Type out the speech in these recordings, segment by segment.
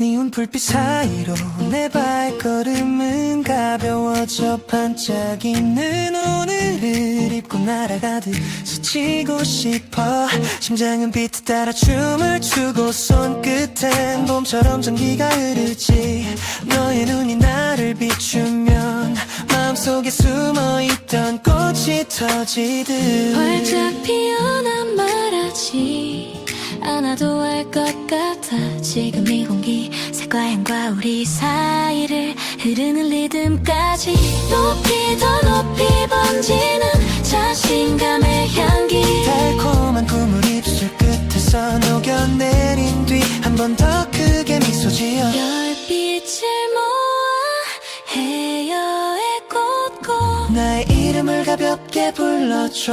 니온 불빛 사이로 내 발걸음은 가벼워져 반짝이는 오늘을 입고 날아가듯 스치고 싶어. 심장은 비트 따라 춤을 추고 손끝엔 봄처럼 전기가 흐르지. 너의 눈이 나를 비추면 마음속에 숨어있던 꽃이 터지듯 활짝 피어난 말하지 않아도 알 것 같아. 지금 이 공기 색과 향과 우리 사이를 흐르는 리듬까지 높이 더 높이 번지는 자신감의 향기. 달콤한 꿈을 입술 끝에서 녹여내린 뒤 한 번 더 크게 미소 지어 별빛을 모아 해여의 꽃꽃 나의 이름을 가볍게 불러줘.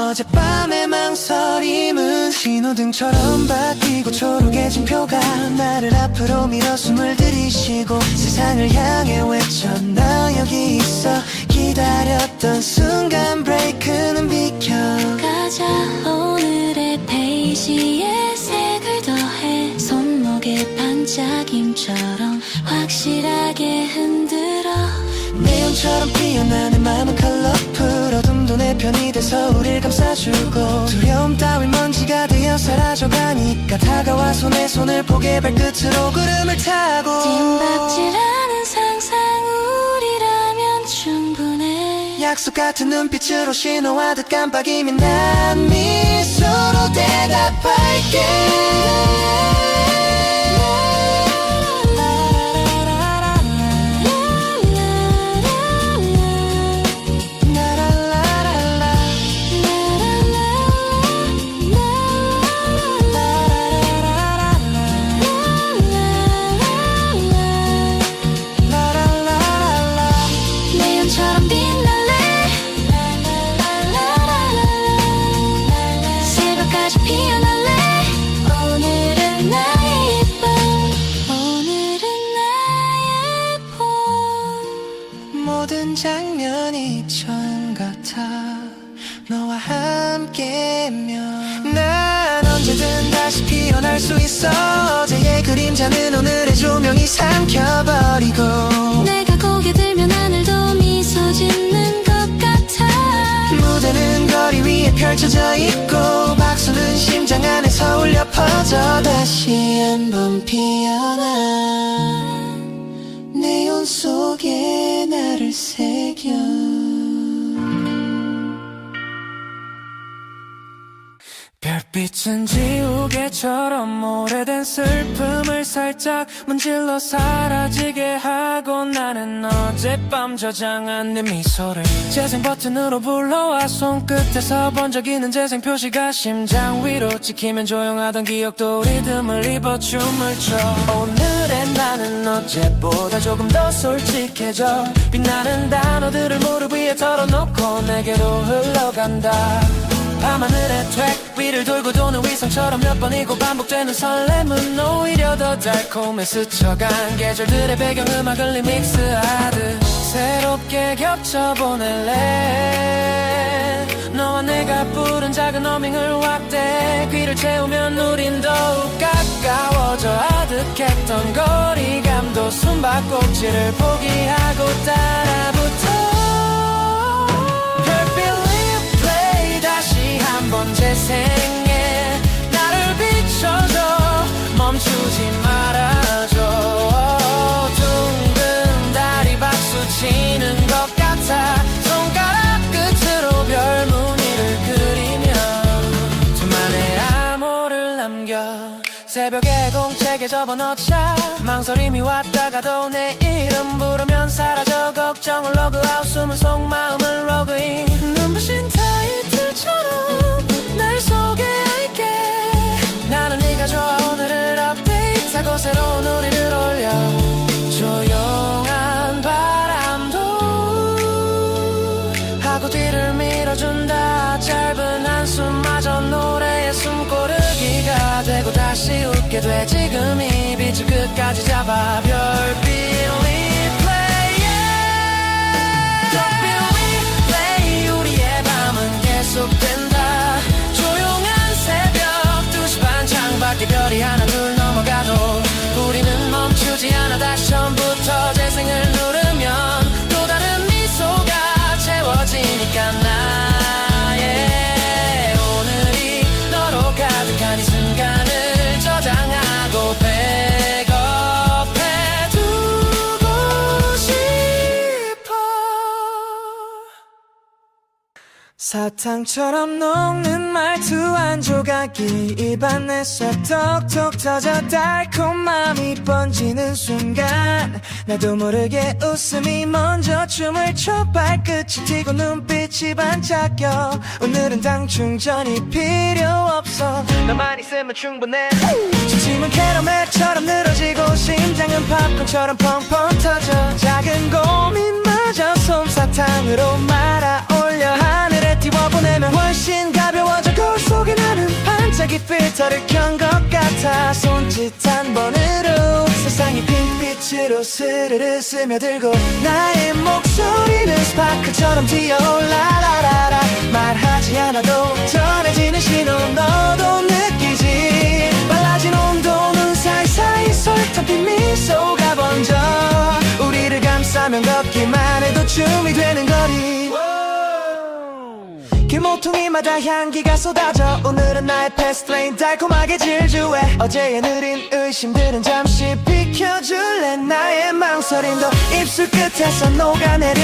어젯밤의 망설임은 신호등처럼 바뀌고 초록해진 표가 나를 앞으로 밀어 숨을 들이쉬고 세상을 향해 외쳐 나 여기 있어. 기다렸던 순간 브레이크는 비켜. 가자 오늘의 페이지에 색을 더해 손목의 반짝임처럼 확실하게 흔들어. 네온처럼 피어나는 마음은 컬러풀. 어둠도 내 편이 돼서 우릴 감싸주고 두려움 따윈 먼지가 되어 사라져가니까 다가와서 내 손을 포개 발끝으로 구름을 타고 찐박질하는 상상 우리라면 충분해. 약속 같은 눈빛으로 신호하듯 깜빡이면 난 미소로 대답할게. 네온처럼 빛날래 새벽까지 피어날래. 오늘은 나의 밤 오늘은 나의 봄. 모든 장면이 처음 같아 너와 함께면. 난 언제든 다시 피어날 수 있어. 어제의 그림자는 오늘의 조명이 삼켜버리고 내가 고개 들면 하늘도 미소 짓는 것 같아. 무대는 거리 위에 펼쳐져 있고 박수는 심장 안에서 울려 퍼져. 다시 한번 피어나 네온 속에 나를 새겨. 별빛은 지우개처럼 오래된 슬픔을 살짝 문질러 사라지게 하고 나는 어젯밤 저장한 내 미소를 재생 버튼으로 불러와 손끝에서 번쩍이는 재생 표시가 심장 위로 찍히면 조용하던 기억도 리듬을 입어 춤을 춰. 오늘의 나는 어제보다 조금 더 솔직해져. 빛나는 단어들을 무릎 위에 털어놓고 내게로 흘러간다. 밤하늘의 트랙 위를 돌고 도는 위성처럼 몇 번이고 반복되는 설렘은 오히려 더 달콤해. 스쳐간 계절들의 배경음악을 리믹스하듯 새롭게 겹쳐보낼래. 너와 내가 부른 작은 어밍을 확대 귀를 채우면 우린 더욱 가까워져. 아득했던 거리감도 숨바꼭질을 포기하고 따라붙어. 한번 재생해 나를 비춰줘. 멈추지 말아줘. 둥근 달이 박수 치는 것 같아. 손가락 끝으로 별무늬를 그리며 두만의 암호를 남겨 새벽의 공책에 접어넣자. 망설임이 왔다가도 내 이름 부르면 사라져. 걱정을 로그아웃 숨은 속마음을 로그인. 눈부신 타이틀처럼 날 소개할게. 나는 네가 좋아. 오늘을 업데이트하고 새로운 우리를 올려. 조용한 바람도 하고 뒤를 밀어준다. 짧은 한숨마저 노래의 숨고르기가 되고 다시 웃게 돼. 지금 이 빛을 끝까지 잡아. 별빛 리플레이 별빛 리플레이. 우리의 밤은 계속된다. 조용한 새벽 2시 반 창밖에 별이 하나 둘 넘어가도 우리는 멈추 사탕처럼 녹는 말투 한 조각이 입안에서 톡톡 터져 달콤함이 번지는 순간 나도 모르게 웃음이 먼저 춤을 춰 발끝이 튀고 눈빛이 반짝여 오늘은 당 충전이 필요 없어 너만 있으면 충분해 중심은 캐러멜처럼 늘어지고 심장은 팝콘처럼 펑펑 터져 작은 고민마저 솜사탕으로 말아 올려 하늘에 띄워보내면 훨씬 가벼워져 거울 속에 나는 반짝이 필터를 켠 것 같아 손짓 한 번으로 세상이 핑빛으로 스르르 스며들고 나의 목소리는 스파크처럼 튀어올라 라라라 말하지 않아도 전해지는 신호 너도 느끼지 빨라진 온도는 사이사이 솔깃한 미소가 번져 우리를 감싸면 걷기만 해도 춤이 되는 거리 길모퉁이마다 향기가 쏟아져 오늘은 나의 패스트레인 달콤하게 질주해 어제의 느린 의심들은 잠시 비켜줄래 나의 망설임도 입술 끝에서 녹아내려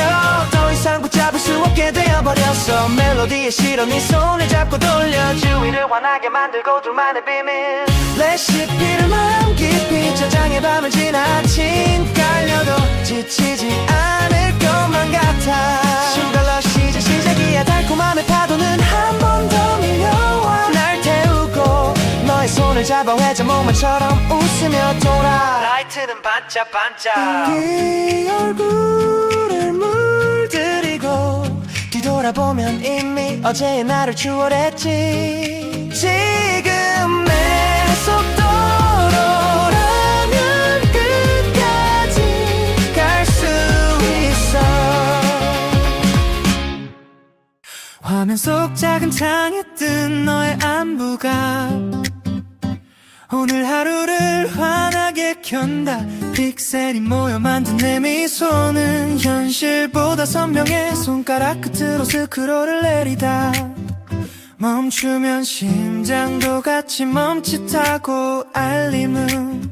더 이상 붙잡을 수 없게 되어버렸어 멜로디에 실어 네 손을 잡고 돌려 주위를 환하게 만들고 둘만의 비밀 레시피를 마음 깊이 저장해 밤을 지나친 깔려도 지치지 않을 것만 같아 슈가러시 이제 시작이야 달콤함의 파도는 한 번 더 밀려와 날 태우고 너의 손을 잡아 회전 목마처럼 웃으며 돌아 라이트는 반짝반짝 네 얼굴을 물들이고 뒤돌아보면 이미 어제의 나를 추월했지 지금의 속도로라면 끝까지 갈 수 있어 화면 속 작은 창에 뜬 너의 안부가 오늘 하루를 환하게 켠다 픽셀이 모여 만든 내 미소는 현실보다 선명해 손가락 끝으로 스크롤을 내리다 멈추면 심장도 같이 멈칫하고 알림은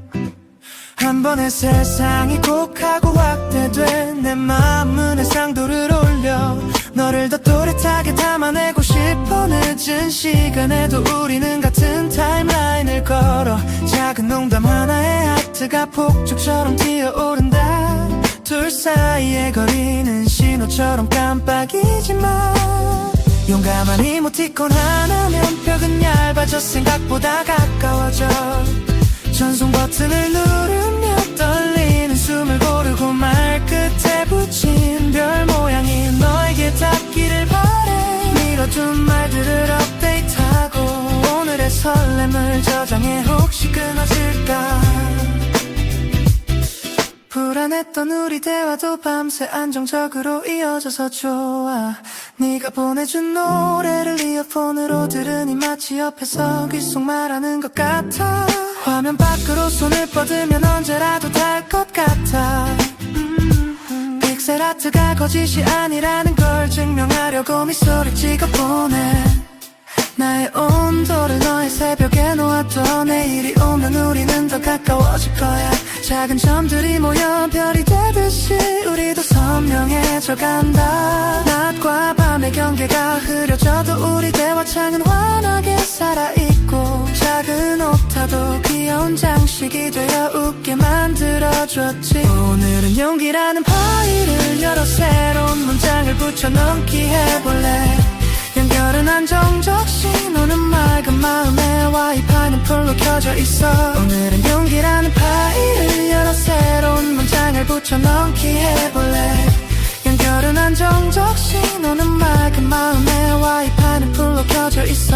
한 번에 세상이 곡하고 확대돼 내 마음은 해상도를 올려 너를 더 또렷하게 담아내고 싶어 늦은 시간에도 우리는 같은 타임라인을 걸어 작은 농담 하나에 하트가 폭죽처럼 튀어오른다 둘 사이의 거리는 신호처럼 깜빡이지만 용감한 이모티콘 하나면 벽은 얇아져 생각보다 가까워져 전송 버튼을 누르며 떨리는 숨을 고르고 말 끝에 붙인 별 모양이 너에게 닿기를 바래 미뤄둔 말들을 업데이트하고 오늘의 설렘을 저장해 혹시 끊어질까 불안했던 우리 대화도 밤새 안정적으로 이어져서 좋아 네가 보내준 노래를 이어폰으로 들으니 마치 옆에서 귓속 말하는 것 같아 화면 밖으로 손을 뻗으면 언제라도 닿을 것 같아 픽셀 아트가 거짓이 아니라는 걸 증명하려고 미소를 찍어보내 나의 온도를 너의 새벽에 놓아둬 내일이 오면 우리는 더 가까워질 거야 작은 점들이 모여 별이 되듯이 우리도 선명해져 간다 낮과 밤의 경계가 흐려져도 우리 대화창은 환하게 살아있고 작은 옥타도 귀여운 장식이 되어 웃게 만들어줬지 오늘은 용기라는 파일을 열어 새로운 문장을 붙여 넘기 해볼래 연결은 안정적 신호는 맑은 마음에 와이파이는 풀로 켜져 있어 오늘은 용기라는 파일을 열어 새로운 문장을 붙여 넘기 해볼래 연결은 안정적 신호는 맑은 마음에 와이파이는 풀로 켜져 있어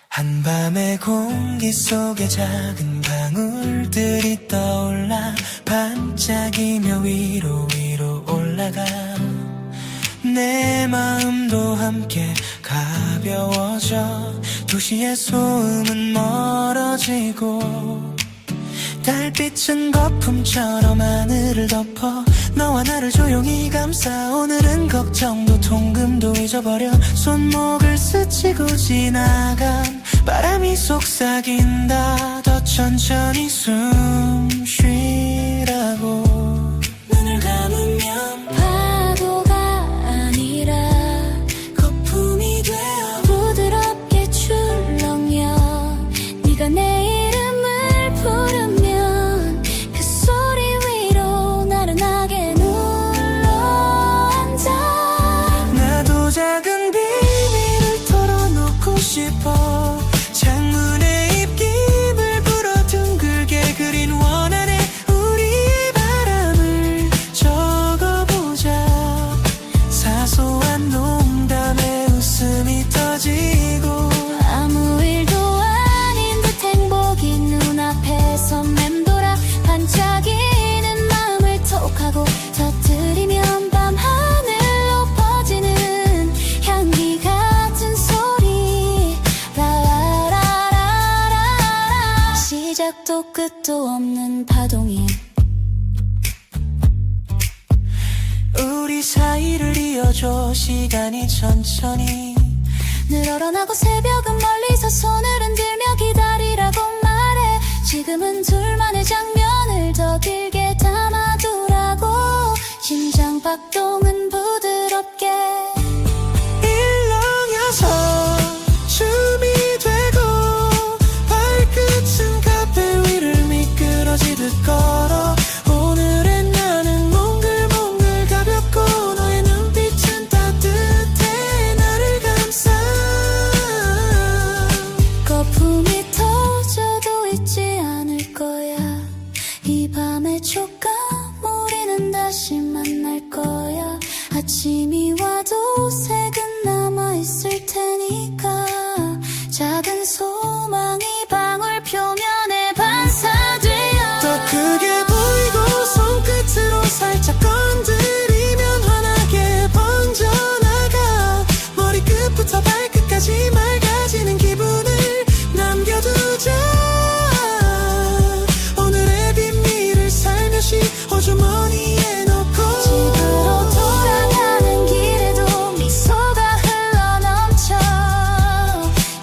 한밤의 공기 속에 작은 방울들이 떠올라 반짝이며 위로 올라가 내 마음도 함께 가벼워져 도시의 소음은 멀어지고 달빛은 거품처럼 하늘을 덮어 너와 나를 조용히 감싸 오늘은 걱정도 통금도 잊어버려 손목을 스치고 지나간 바람이 속삭인다 더 천천히 숨 쉬라고 눈을 감으면 파도가 시작도 끝도 없는 파동이 우리 사이를 이어줘 시간이 천천히 늘어나고 새벽은 멀리서 손을 흔들며 기다리라고 말해 지금은 둘만의 장면을 더 길게 담아두라고 심장 박동은 부드럽게 일렁여서 춤이 되고 발끝은 카페 위를 미끄러지듯 걸어 오늘은 나는 몽글몽글 가볍고 너의 눈빛은 따뜻해 나를 감싸 거품이 터져도 잊지 않을 거야 이 밤의 촉감 우리는 다시 만날 거야 아침이 와도 색은 남아있을 테니까 작은 소망이 방울 표면에 반사되어 더 크게 보이고 손끝으로 살짝 건드리면 환하게 번져나가 머리끝부터 발끝까지 맑아지는 기분을 남겨두자 오늘의 비밀을 살며시 호주머니에 넣고 집으로 돌아가는 길에도 미소가 흘러넘쳐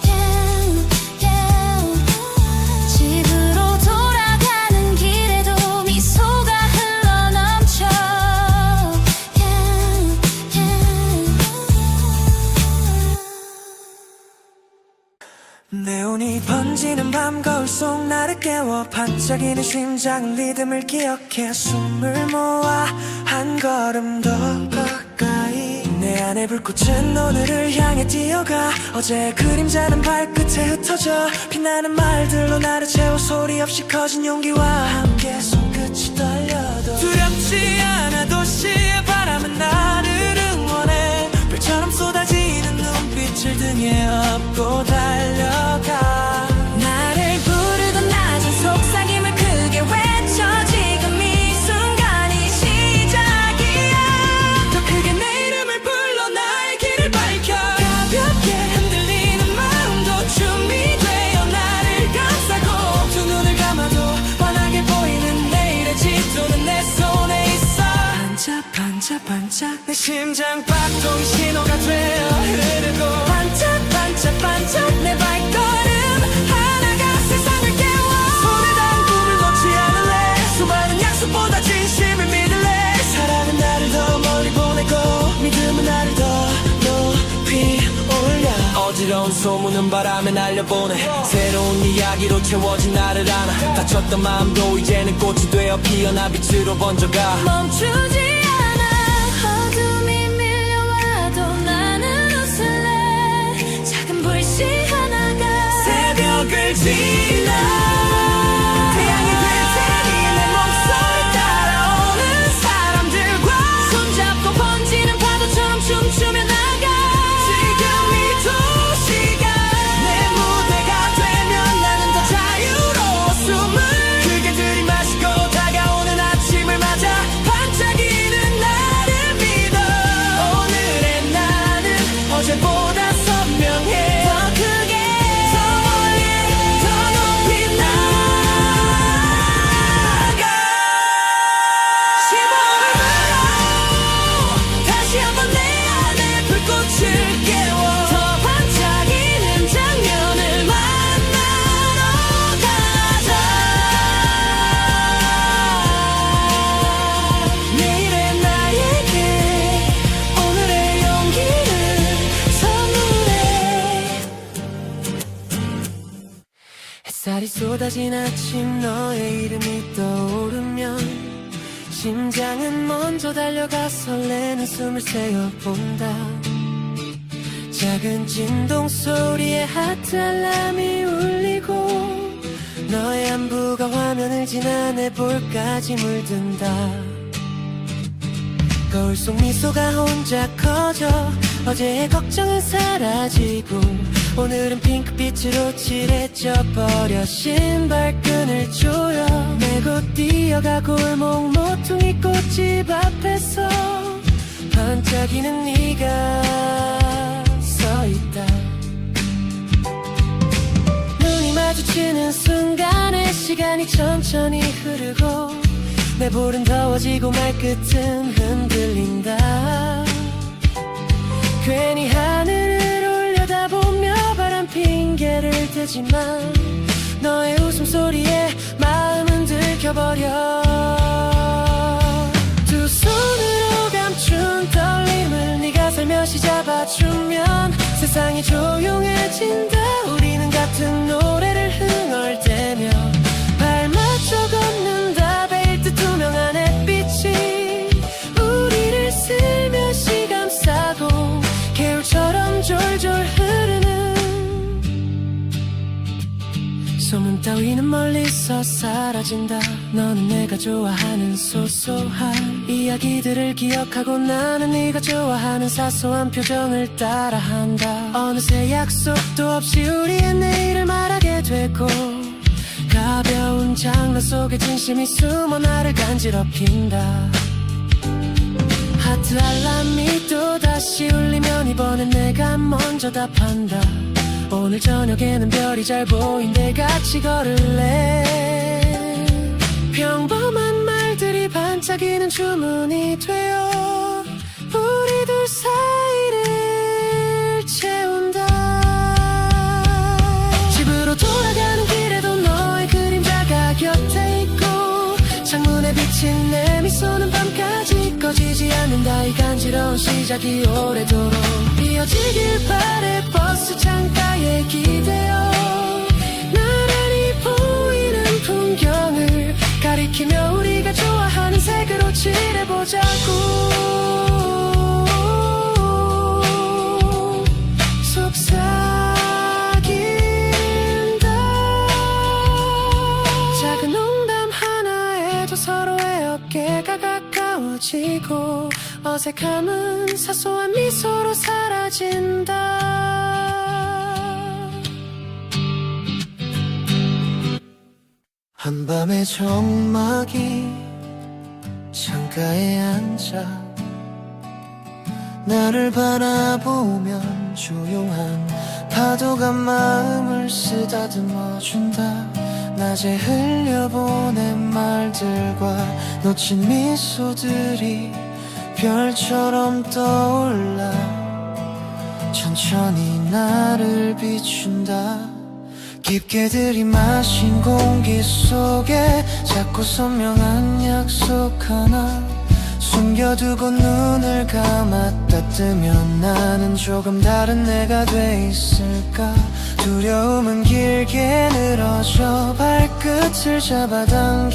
yeah, yeah. 집으로 돌아가는 길에도 미소가 흘러넘쳐 yeah, yeah. 네온이 번지는 밤 거울 속 나를 깨워 반짝이는 심장 리듬을 기억해 숨을 모아 한 걸음 더 가까이 내 안의 불꽃은 오늘을 향해 뛰어가 어제의 그림자는 발끝에 흩어져 빛나는 말들로 나를 채워 소리 없이 커진 용기와 함께 손끝이 떨려도 두렵지 않아 도시의 바람은 나를 응원해 별처럼 쏟아지는 눈빛을 등에 업고 달려가 나를 부르던 낮은 속삭임을 크게 외쳐 지금 이 순간이 시작이야 더 크게 내 이름을 불러 나의 길을 밝혀 가볍게 흔들리는 마음도 춤이 되어 나를 감싸고 두 눈을 감아도 환하게 보이는 내일의 지도는 내 손에 있어 반짝반짝반짝 내 심장 박동이 신호가 되어 흐르고 반짝반짝반짝 내 발걸음 하나가 세상을 깨워 손에 단 꿈을 놓지 않을래 수많은 약속보다 진심을 믿을래 사랑은 나를 더 멀리 보내고 믿음은 나를 더 높이 올려 어지러운 소문은 바람에 날려보내 새로운 이야기로 채워진 나를 안아 다쳤던 마음도 이제는 꽃이 되어 피어나 빛으로 번져가 멈추지 않아 어둠이 밀려와도 나는 웃을래 작은 불씨 하나가 새벽을 지나 태양이 될 테니 내 목소리 따라오는 사람들과 손잡고 번지는 파도처럼 춤추며 나가 지금 이 도시가 내 무대가 되면 나는 더 자유로워 숨을 크게 들이마시고 다가오는 아침을 맞아 반짝이는 나를 믿어 오늘의 나는 어제보다 선명해 더 크게 더 멀리 더 높이 나가 시범을 불어 다시 한번 내 안에 불꽃을 깨워 더 반짝이는 장면을 만나러 가자 내일의 나에게 오늘의 용기를 선물해 햇살이 쏟아진 아침 너의 이름이 떠오르면 심장은 먼저 달려가 설레는 숨을 새어본다 작은 진동 소리에 하트 알람이 울리고 너의 안부가 화면을 지나 내 볼까지 물든다 거울 속 미소가 혼자 커져 어제의 걱정은 사라지고 오늘은 핑크빛으로 칠해져 버려 신발끈을 조여 메고 뛰어가 골목 모퉁이 꽃집 앞에서 반짝이는 네가 서있다 눈이 마주치는 순간에 시간이 천천히 흐르고 내 볼은 더워지고 말끝은 흔들린다. 괜히 하늘을 올려다보며 바람 핑계를 대지만 너의 웃음소리에 마음은 들켜버려. 두 손으로 감춘 떨림을 네가 살며시 잡아주면 세상이 조용해진다. 우리는 같은 노래를 흥얼대며 발맞춰 걷는다. 베일듯 투명한 햇빛이 우리를 슬며시 감싸고 개울처럼 졸졸 흐르는 소문 따위는 멀리서 사라진다. 너는 내가 좋아하는 소소한 이야기들을 기억하고 나는 네가 좋아하는 사소한 표정을 따라한다. 어느새 약속도 없이 우리의 내일을 말하게 되고 가벼운 장난 속에 진심이 숨어 나를 간지럽힌다. 하트 알람이 또다시 울리면 이번엔 내가 먼저 답한다. 오늘 저녁에는 별이 잘 보인대. 같이 걸을래. 평범한 말들이 반짝이는 주문이 되어 우리 둘 사이를 채운다. 집으로 돌아가는 길에도 너의 그림자가 곁에 있고 창문에 비친 내 미소는 밤까지 꺼지지 않는다. 이 간지러운 시작이 오래도록 이어지길 바래. 버스 창가에 기대어 나란히 보이는 풍경을 가리키며 우리가 좋아하는 색으로 칠해보자고. 속삭인다. 작은 농담 하나에도 서로의 어깨가 가까워지고 어색함은 사소한 미소로 사라진다. 한밤의 정막이 창가에 앉아 나를 바라보면 조용한 파도가 마음을 쓰다듬어준다. 낮에 흘려보낸 말들과 놓친 미소들이 별처럼 떠올라 천천히 나를 비춘다. 깊게 들이마신 공기 속에 작고 선명한 약속 하나 숨겨두고 눈을 감았다 뜨면 나는 조금 다른 내가 돼 있을까. 두려움은 길게 늘어져 발끝을 잡아당기지만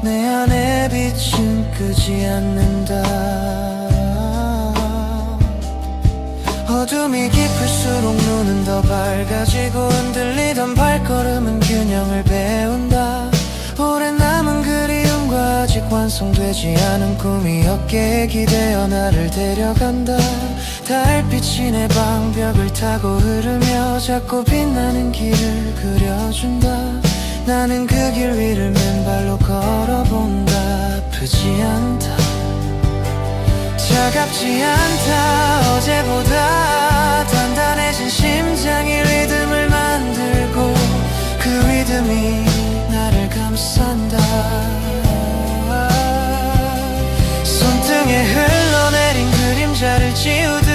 내 안에 빛은 끄지 않는다. 어둠이 깊을수록 눈은 더 밝아지고 흔들리던 발걸음은 균형을 배운다. 오래 남은 그리움과 아직 완성되지 않은 꿈이 어깨에 기대어 나를 데려간다. 달빛이 내 방벽을 타고 흐르며 작고 빛나는 길을 그려준다. 나는 그 길 위를 맨발로 걸어본다. 아프지 않다. 차갑지 않다. 어제보다 단단해진 심장이 리듬을 만들고 그 리듬이 나를 감싼다. 손등에 흘러내린 그림자를 지우듯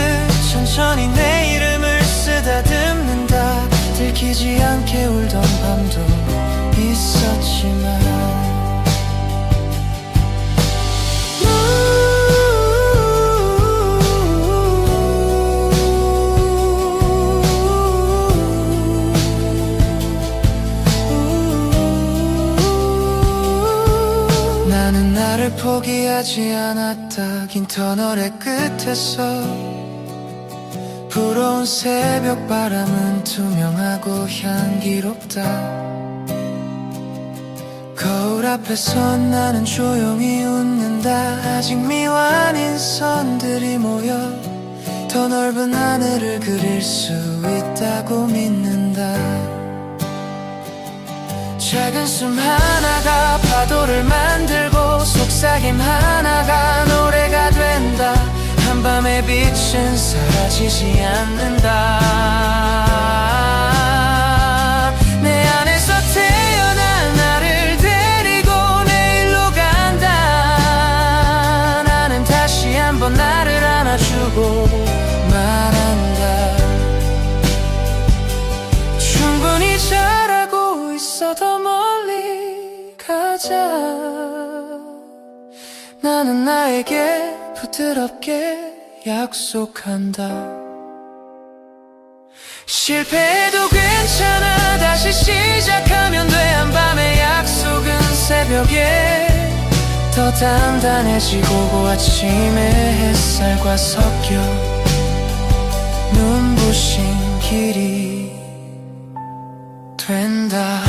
천천히 내 이름을 쓰다듬는다. 들키지 않게 울던 밤도 있었지만 나는 나를 포기하지 않았다. 긴 터널의 끝에서 불어온 새벽 바람은 투명하고 향기롭다. 거울 앞에서 나는 조용히 웃는다. 아직 미완인 선들이 모여 더 넓은 하늘을 그릴 수 있다고 믿는다. 작은 숨 하나가 파도를 만들고 속삭임 하나가 노래가 된다. 한밤의 빛은 사라지지 않는다. 내 안에 하자. 나는 나에게 부드럽게 약속한다. 실패해도 괜찮아, 다시 시작하면 돼. 한밤의 약속은 새벽에 더 단단해지고 아침의 햇살과 섞여 눈부신 길이 된다.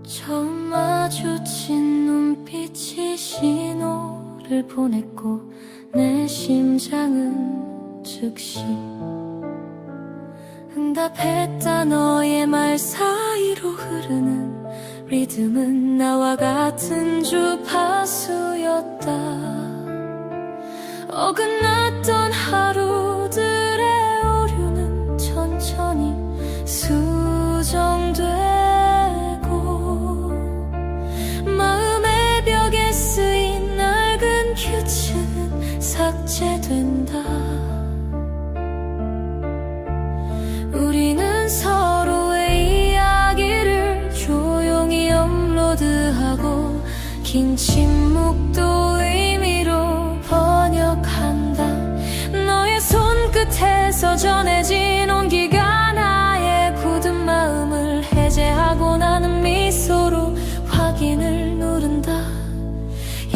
처음 마주친 눈빛이 신호를 보냈고 내 심장은 즉시 응답했다. 너의 말 사이로 흐르는 리듬은 나와 같은 주파수였다. 어긋났던 하루들의 오류는 천천히 수정되고 마음의 벽에 쓰인 낡은 큐츠는 삭제된다. 우리는 서로의 이야기를 조용히 업로드하고 긴 침묵도 의미로 번역한다. 너의 손끝에서 전해진 온기가 나의 굳은 마음을 해제하고 나는 미소로 확인을 누른다.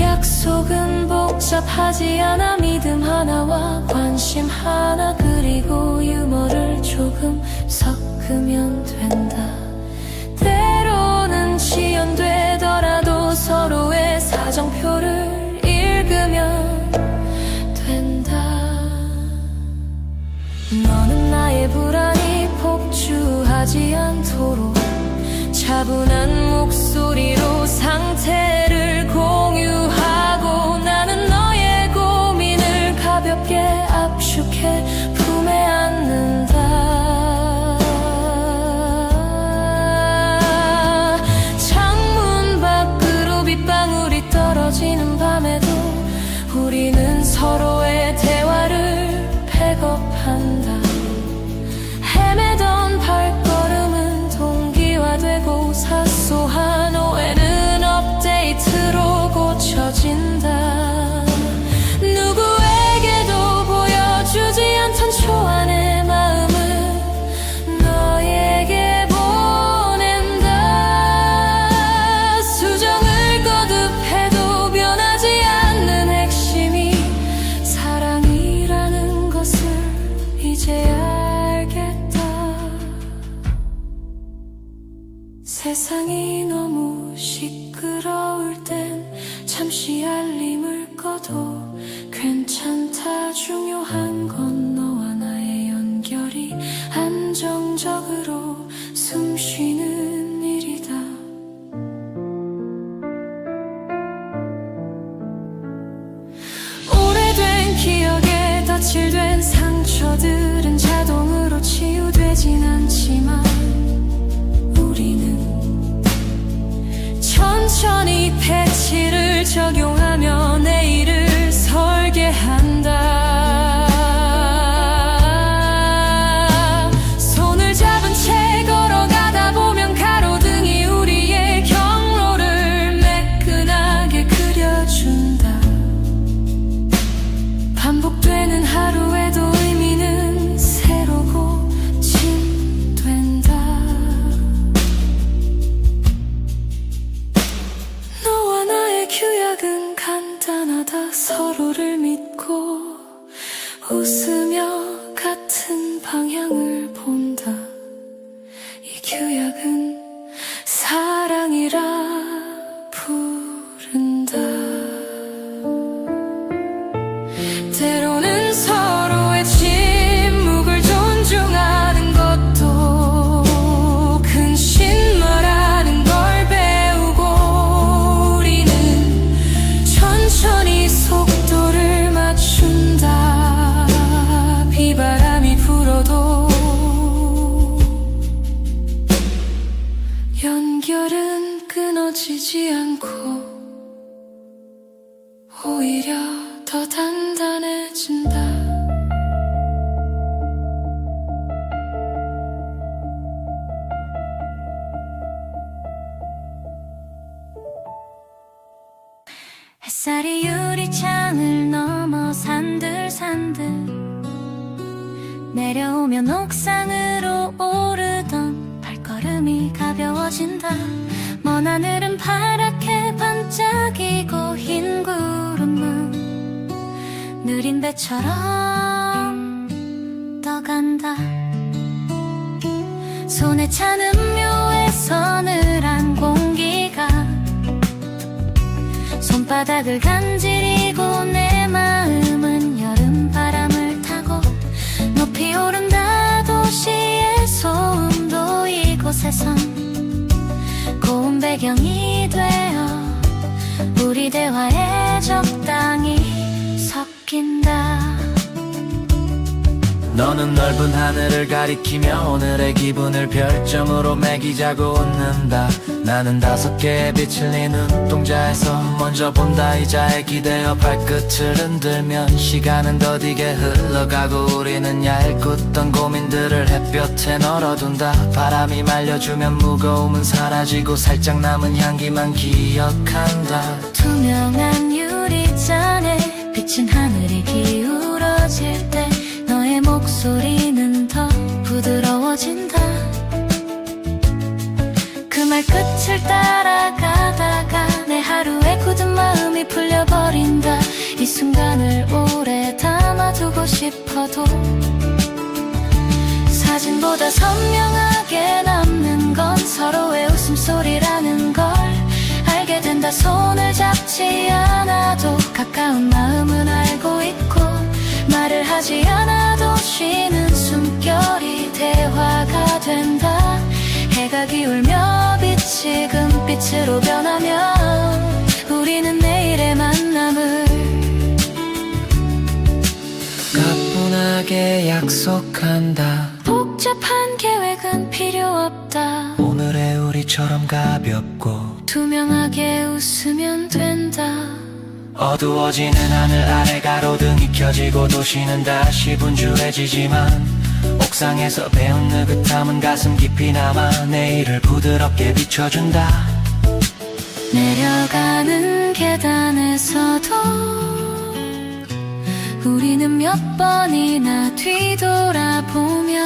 약속은 복잡하지 않아. 믿음 하나와 관심 하나, 그리고 유머를 조금 섞으면 된다. 때로는 지연되더라도 서로의 사정표를 읽으면 된다. 너는 나의 불안이 폭주하지 않도록 차분한 목소리로 상태를 공유하고 나는 너의 고민을 가볍게 압축해 품에 안는다. 창문 밖으로 빗방울이 떨어지는 밤에도 우리는 서로의 대화를 팩업한다. 헤매던 발걸음은 동기화되고 사소한 오해는 업데이트로 고쳐진다. 누구에게도 보여주지 않던 초안의 마음을 너에게 보낸다. 수정을 거듭해도 변하지 않는 핵심이 사랑이라는 것을 이제야 알겠다. 세상이 너무 시끄러울 땐 잠시 알림을 꺼도 괜찮다. 중요한 건 너와 나의 연결이 안정적으로 숨 쉬는 일이다. 오래된 기억에 덧칠된 상처들은 자동으로 치유되진 않지만 우리는 천천히 패치를 적용하며 내일을 설계한다. 손을 잡은 채 걸어가다 보면 가로등이 우리의 경로를 매끈하게 그려준다. 반복되는 하루에도 의미는 새로고 진된다. 너와 나의 규약은 간단하다. 서로를 믿고 웃으며 같은 방향을 본다. 이 규약은 사랑이라 부른다. 때로는 서로의 침묵을 존중하는 것도 근신 말하는 걸 배우고 우리는 무너지지 않고 오히려 더 단단해진다. 햇살이 유리창을 넘어 산들산들 내려오면 옥상으로 오르던 발걸음이 가벼워진다. 먼 하늘은 파랗게 반짝이고 흰 구름은 느린 배처럼 떠간다. 손에 찬 음료에 서늘한 공기가 손바닥을 간지리고 내 마음은 여름 바람을 타고 높이 오른다. 도시의 소음도 이곳에선 고운 배경이 되어 우리 대화에 적당히 섞인다. 너는 넓은 하늘을 가리키며 오늘의 기분을 별점으로 매기자고 웃는다. 나는 5개의 빛을 네 눈동자에서 먼저 본다. 의자에 기대어 발끝을 흔들면 시간은 더디게 흘러가고 우리는 얇았던 고민들을 햇볕에 널어둔다. 바람이 말려주면 무거움은 사라지고 살짝 남은 향기만 기억한다. 투명한 유리잔에 비친 하늘이 기울어질 때 너의 목소리는 더 부드러워진다. 그 말 끝을 따라가다가 내 하루의 굳은 마음이 풀려버린다. 이 순간을 오래 담아두고 싶어도 사진보다 선명하게 남는 건 서로의 웃음소리라는 걸 알게 된다. 손을 잡지 않아도 가까운 마음은 알고 있고 말을 하지 않아도 쉬는 숨결이 대화가 된다. 해가 기울며 빛이 금빛으로 변하면 우리는 내일의 만남을 가뿐하게 약속한다. 복잡한 계획은 필요 없다. 오늘의 우리처럼 가볍고 투명하게 웃으면 된다. 어두워지는 하늘 아래 가로등이 켜지고 도시는 다시 분주해지지만 옥상에서 배운 느긋함은 가슴 깊이 남아 내일을 부드럽게 비춰준다. 내려가는 계단에서도 우리는 몇 번이나 뒤돌아보며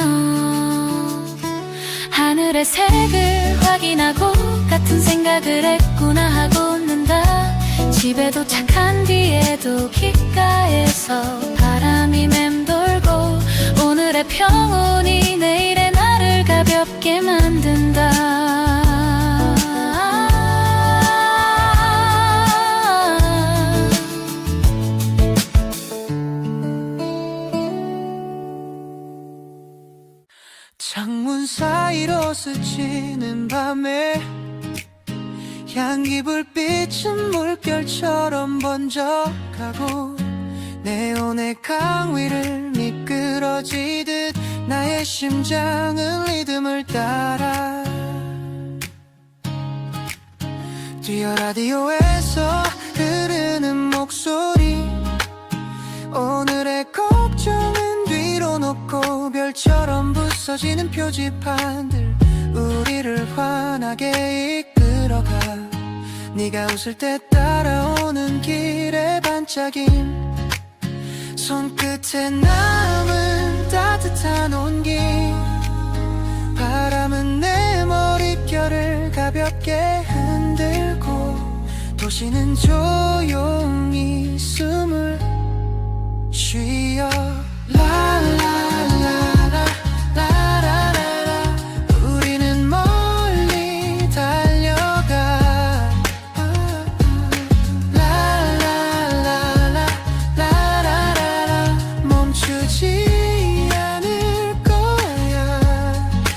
하늘의 색을 확인하고 같은 생각을 했구나 하고 웃는다. 집에 도착한 뒤에도 귓가에서 바람이 맴돌고 오늘의 평온이 내일의 나를 가볍게 만든다. 창문 사이로 스치는 밤에 향기 불빛은 물결처럼 번져가고 네온의 강위를 미끄러지듯 나의 심장은 리듬을 따라 뛰어. 라디오에서 흐르는 목소리 오늘의 걱정은 뒤로 놓고 별처럼 부서지는 표지판들 우리를 환하게 이끌어가. 네가 웃을 때 따라오는 길의 반짝임 손끝에 남은 따뜻한 온기 바람은 내 머릿결을 가볍게 흔들고 도시는 조용히 숨을 쉬어. 라라라라 라라라라 우리는 멀리 달려가. 라라라라 라라라라 멈추지 않을 거야.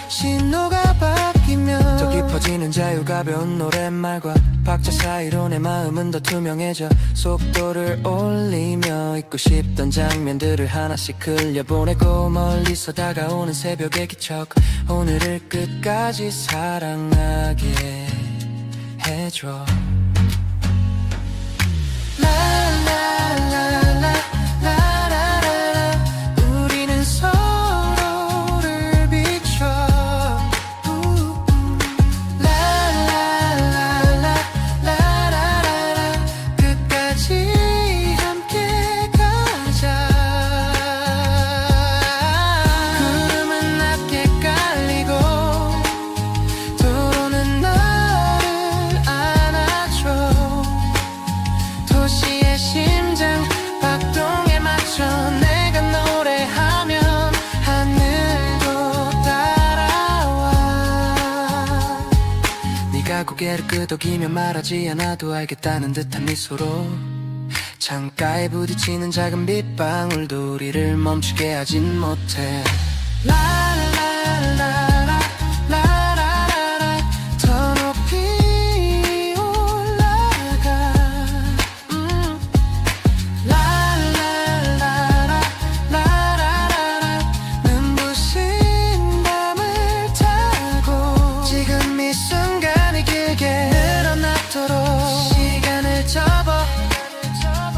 신호가 바뀌면 더 깊어지는 자유 가벼운 노랫말과 박자 사이로 내 마음은 더 투명해져. 속도를 올리며 잊고 싶던 장면들을 하나씩 흘려보내고 멀리서 다가오는 새벽의 기척 오늘을 끝까지 사랑하게 해줘 라라라라라라라 우리는 서로를 비춰 라라라라라라라 끝까지 함께 가자 구름은 낮게 깔리고 도로는 너를 안아줘 도시의 심장 박동에 맞춰 내가 노래하면 하늘도 따라와 네가 고개를 끄덕이며 말하지 않아도 알겠다는 듯한 미소로 창가에 부딪히는 작은 빗방울도 우리를 멈추게 하진 못해 라라라라라 라라라라 더 높이 올라가 라라라라 라라라라 눈부신 밤을 타고 지금 이 순간이 길게 늘어나도록 시간을 접어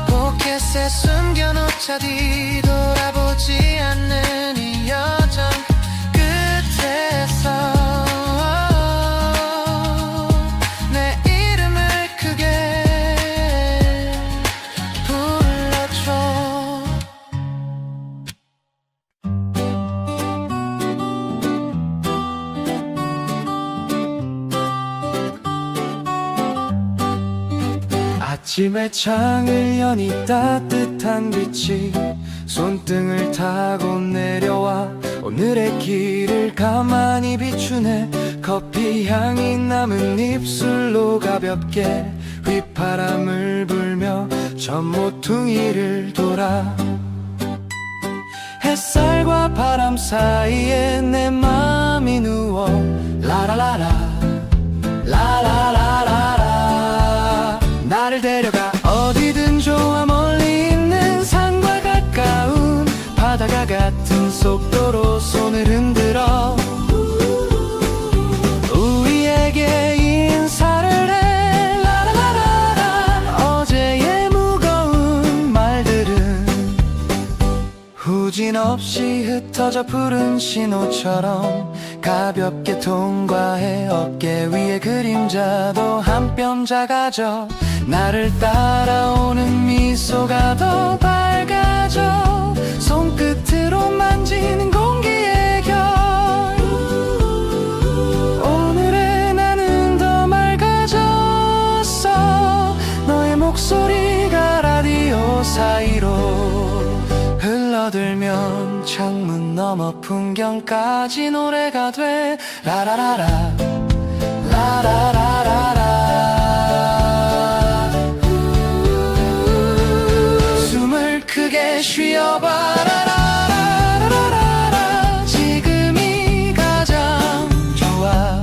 포켓에 숨겨놓자 뒤돌아보지 않는 이 여정 끝에서 내 이름을 크게 불러줘 아침에 창을 여니 따뜻한 빛이 손등을 타고 내려와 오늘의 길을 가만히 비추네 커피 향이 남은 입술로 가볍게 휘파람을 불며 저 모퉁이를 돌아 햇살과 바람 사이에 내 맘이 누워 라라라라 라라라라라 나를 데려가 어디든 좋아 멀리 있는 산과 가까운 바다가 같은 속도로 손을 흔들어 우리에게 인사를 해 라라라라 어제의 무거운 말들은 후진 없이 흩어져 푸른 신호처럼 가볍게 통과해 어깨 위에 그림자도 한 뼘 작아져 나를 따라오는 미소가 더 밝아져 손끝으로 만지는 공기의 결 오늘의 나는 더 맑아졌어 너의 목소리가 라디오 사이로 흘러들면 창문 너머 풍경까지 노래가 돼 라라라라 라라라라라 숨을 크게 쉬어봐 라라라라라 지금이 가장 좋아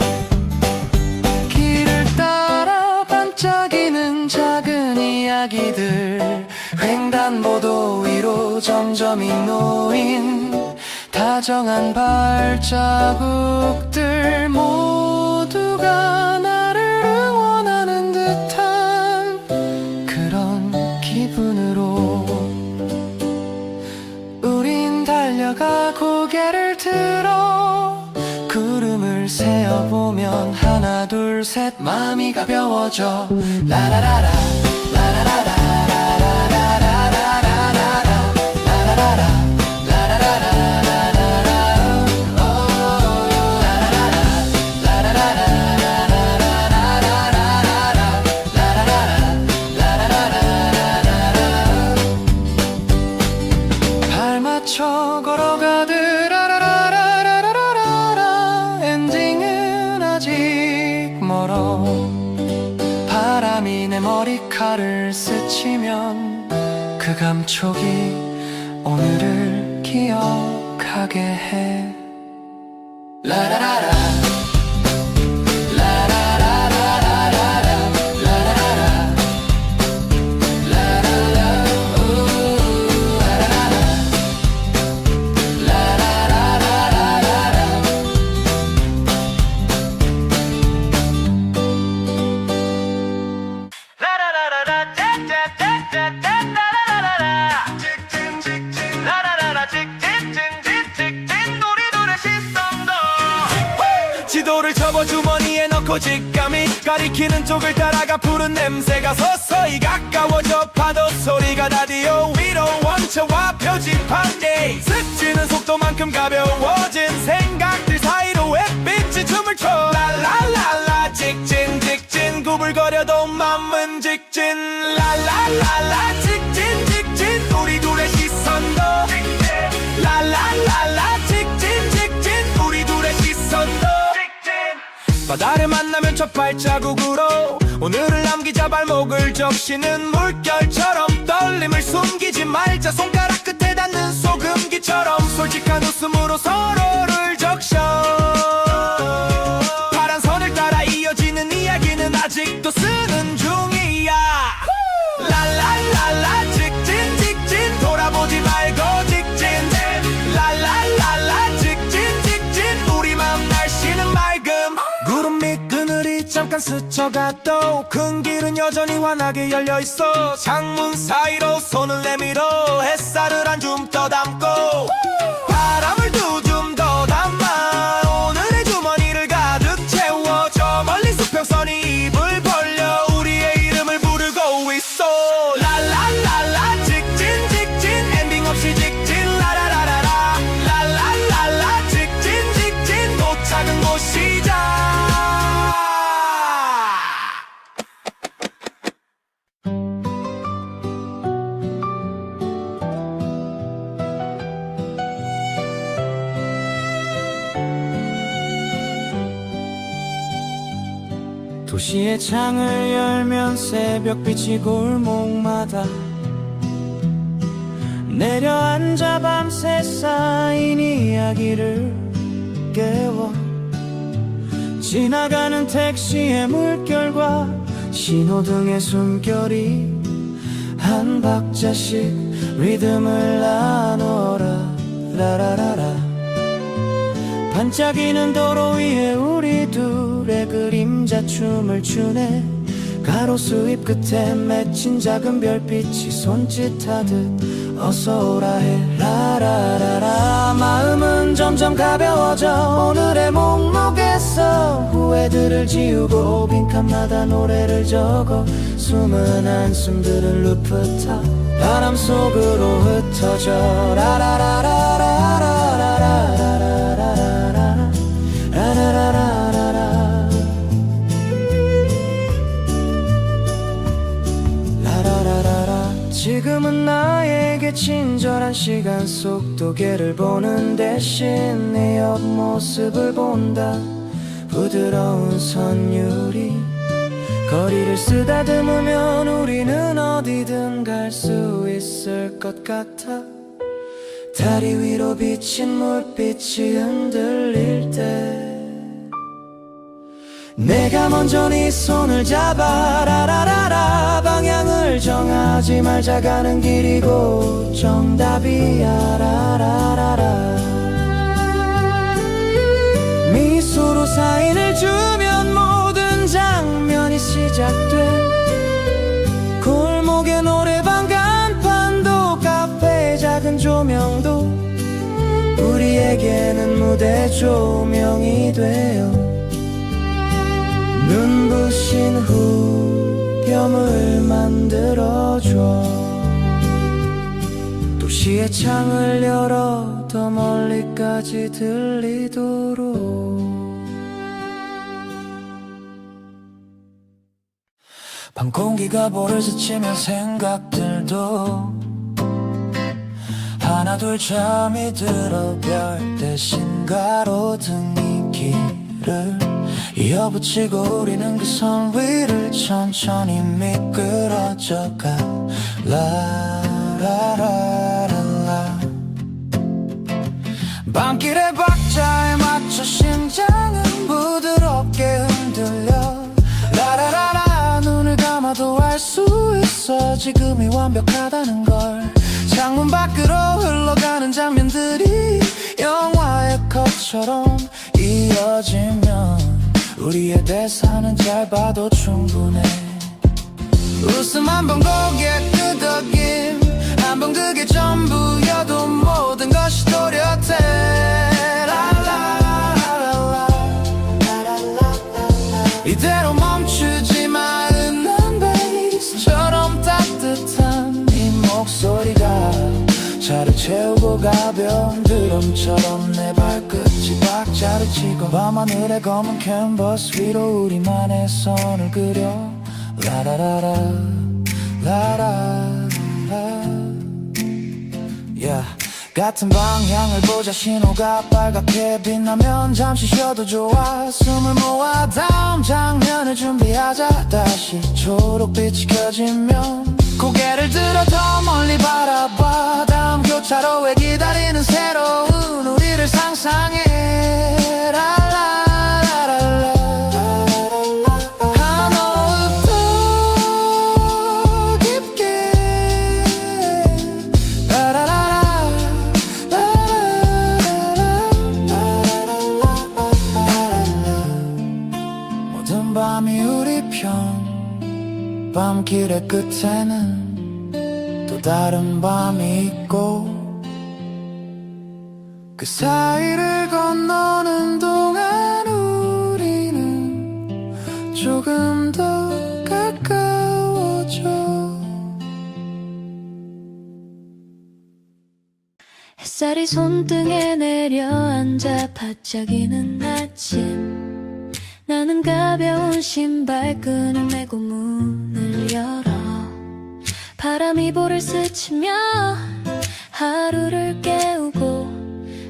길을 따라 반짝이는 작은 이야기들 횡단보도 위로 점점이 놓인 다정한 발자국들 모두가 나를 응원하는 듯한 그런 기분으로 우린 달려가 고개를 들어 구름을 세어보면 하나 둘 셋 마음이 가벼워져 라라라라 라라라라 쳐 걸어가듯 라라라라라라라라 엔딩은 아직 멀어 바람이 내 머리카락을 스치면 그 감촉이 오늘을 기억하게 해 라라라라 직감이 가리키는 쪽을 따라가 푸른 냄새가 서서히 가까워져 파도 소리가 라디오 위로 원체와 표지판 스치는 속도만큼 가벼워진 생각들 사이로 햇빛이 춤을 춰 라라라라 직진 직진 구불거려도 맘은 직진 라라라라 직진 직진 우리 둘의 시선도 라라라라 직진 직진 우리 둘의 시선도 바다를 만나면 첫 발자국으로 오늘을 남기자 발목을 적시는 물결처럼 떨림을 숨기지 말자 손가락 끝에 닿는 소금기처럼 솔직한 웃음으로 서로를 적셔 파란 선을 따라 이어지는 이야기는 아직도 쓰는 중이야 랄랄랄라 직진 직진 돌아보지 말고 직진 랄랄랄라 직진 직진 우리 맘 날씨는 맑음 구름 밑 그늘이 잠깐 스쳐가도 큰 길은 여전히 환하게 열려있어 창문 사이로 손을 내밀어 햇살을 한 줌 더 담고 바람을 두 줌 더 담아 오늘의 주머니를 가득 채워 저 멀리 수평선이 입을 벌려 우리의 이름을 부르고 있어 랄랄랄라 직진 직진 엔딩 없이 직진 라라라라라 랄랄랄라 직진 직진 도착은 곧 시작 도시의 창을 열면 새벽빛이 골목마다 내려앉아 밤새 쌓인 이야기를 깨워 지나가는 택시의 물결과 신호등의 숨결이 한 박자씩 리듬을 나눠라 라라라라 반짝이는 도로 위에 우리 둘의 그림자 춤을 추네 가로수 잎 끝에 맺힌 작은 별빛이 손짓하듯 어서오라 해 라라라라 마음은 점점 가벼워져 오늘의 목록에서 후회들을 지우고 빈칸마다 노래를 적어 숨은 한숨들은 루프탑 바람 속으로 흩어져 지금은 나에게 친절한 시간 속 도계를 보는 대신 내 옆모습을 본다 부드러운 선율이 거리를 쓰다듬으면 우리는 어디든 갈 수 있을 것 같아 다리 위로 비친 물빛이 흔들릴 때 내가 먼저 네 손을 잡아 라라라라 방향을 정하지 말자 가는 길이고 정답이야 라라라라 미소로 사인을 주면 모든 장면이 시작돼 골목의 노래방 간판도 카페의 작은 조명도 우리에게는 무대 조명이 되어 눈부신 후렴을 만들어줘 도시의 창을 열어 더 멀리까지 들리도록 밤 공기가 볼을 스치면 생각들도 하나둘 잠이 들어 별 대신 가로등 길을 이어붙이고 우리는 그 선 위를 천천히 미끄러져가 라라라라라 밤길의 박자에 맞춰 심장은 부드럽게 흔들려 라라라라 눈을 감아도 알 수 있어 지금이 완벽하다는 걸 창문 밖으로 흘러가는 장면들이 영화의 컷처럼 이어지면 우리의 대사는 짧아도 충분해 웃음 한 번 고개 끄덕임 한 번 그게 전부여도 모든 것이 또렷해 라라라라라 이 구름처럼 내 발끝이 박자를 치고 밤하늘의 검은 캔버스 위로 우리만의 선을 그려 라라라라 라라라 yeah. 같은 방향을 보자 신호가 빨갛게 빛나면 잠시 쉬어도 좋아 숨을 모아 다음 장면을 준비하자 다시 초록빛이 켜지면 고개를 들어 더 멀리 바라봐 다음 교차로에 기다리는 새로운 우리를 상상해 랄라라랄라 한 호흡 더 깊게 라라라라 모든 밤이 우리 편 밤길의 끝에는 또 다른 밤이 있고 그 사이를 건너는 동안 우리는 조금 더 가까워져 햇살이 손등에 내려앉아 반짝이는 아침 나는 가벼운 신발끈을 메고 문을 열어 바람이 볼을 스치며 하루를 깨우고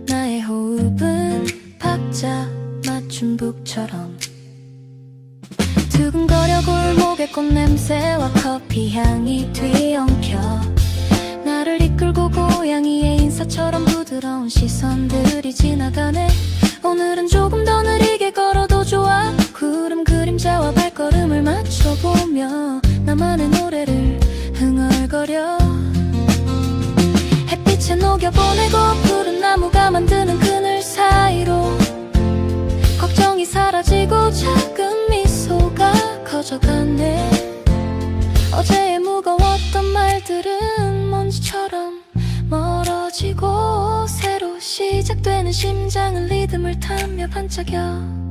나의 호흡은 박자 맞춘 북처럼 두근거려 골목의 꽃냄새와 커피 향이 뒤엉켜 나를 이끌고 고양이의 인사처럼 부드러운 시선들이 지나가네 오늘은 조금 더 느리게 걸어도 좋아 구름 그림자와 발걸음을 맞춰보며 나만의 노래를 흥얼거려 햇빛에 녹여보내고 푸른 나무가 만드는 그늘 사이로 걱정이 사라지고 작은 미소가 커져가네 어제의 무거웠던 말들은 먼지처럼 멀어지고 새로 시작되는 심장은 리듬을 타며 반짝여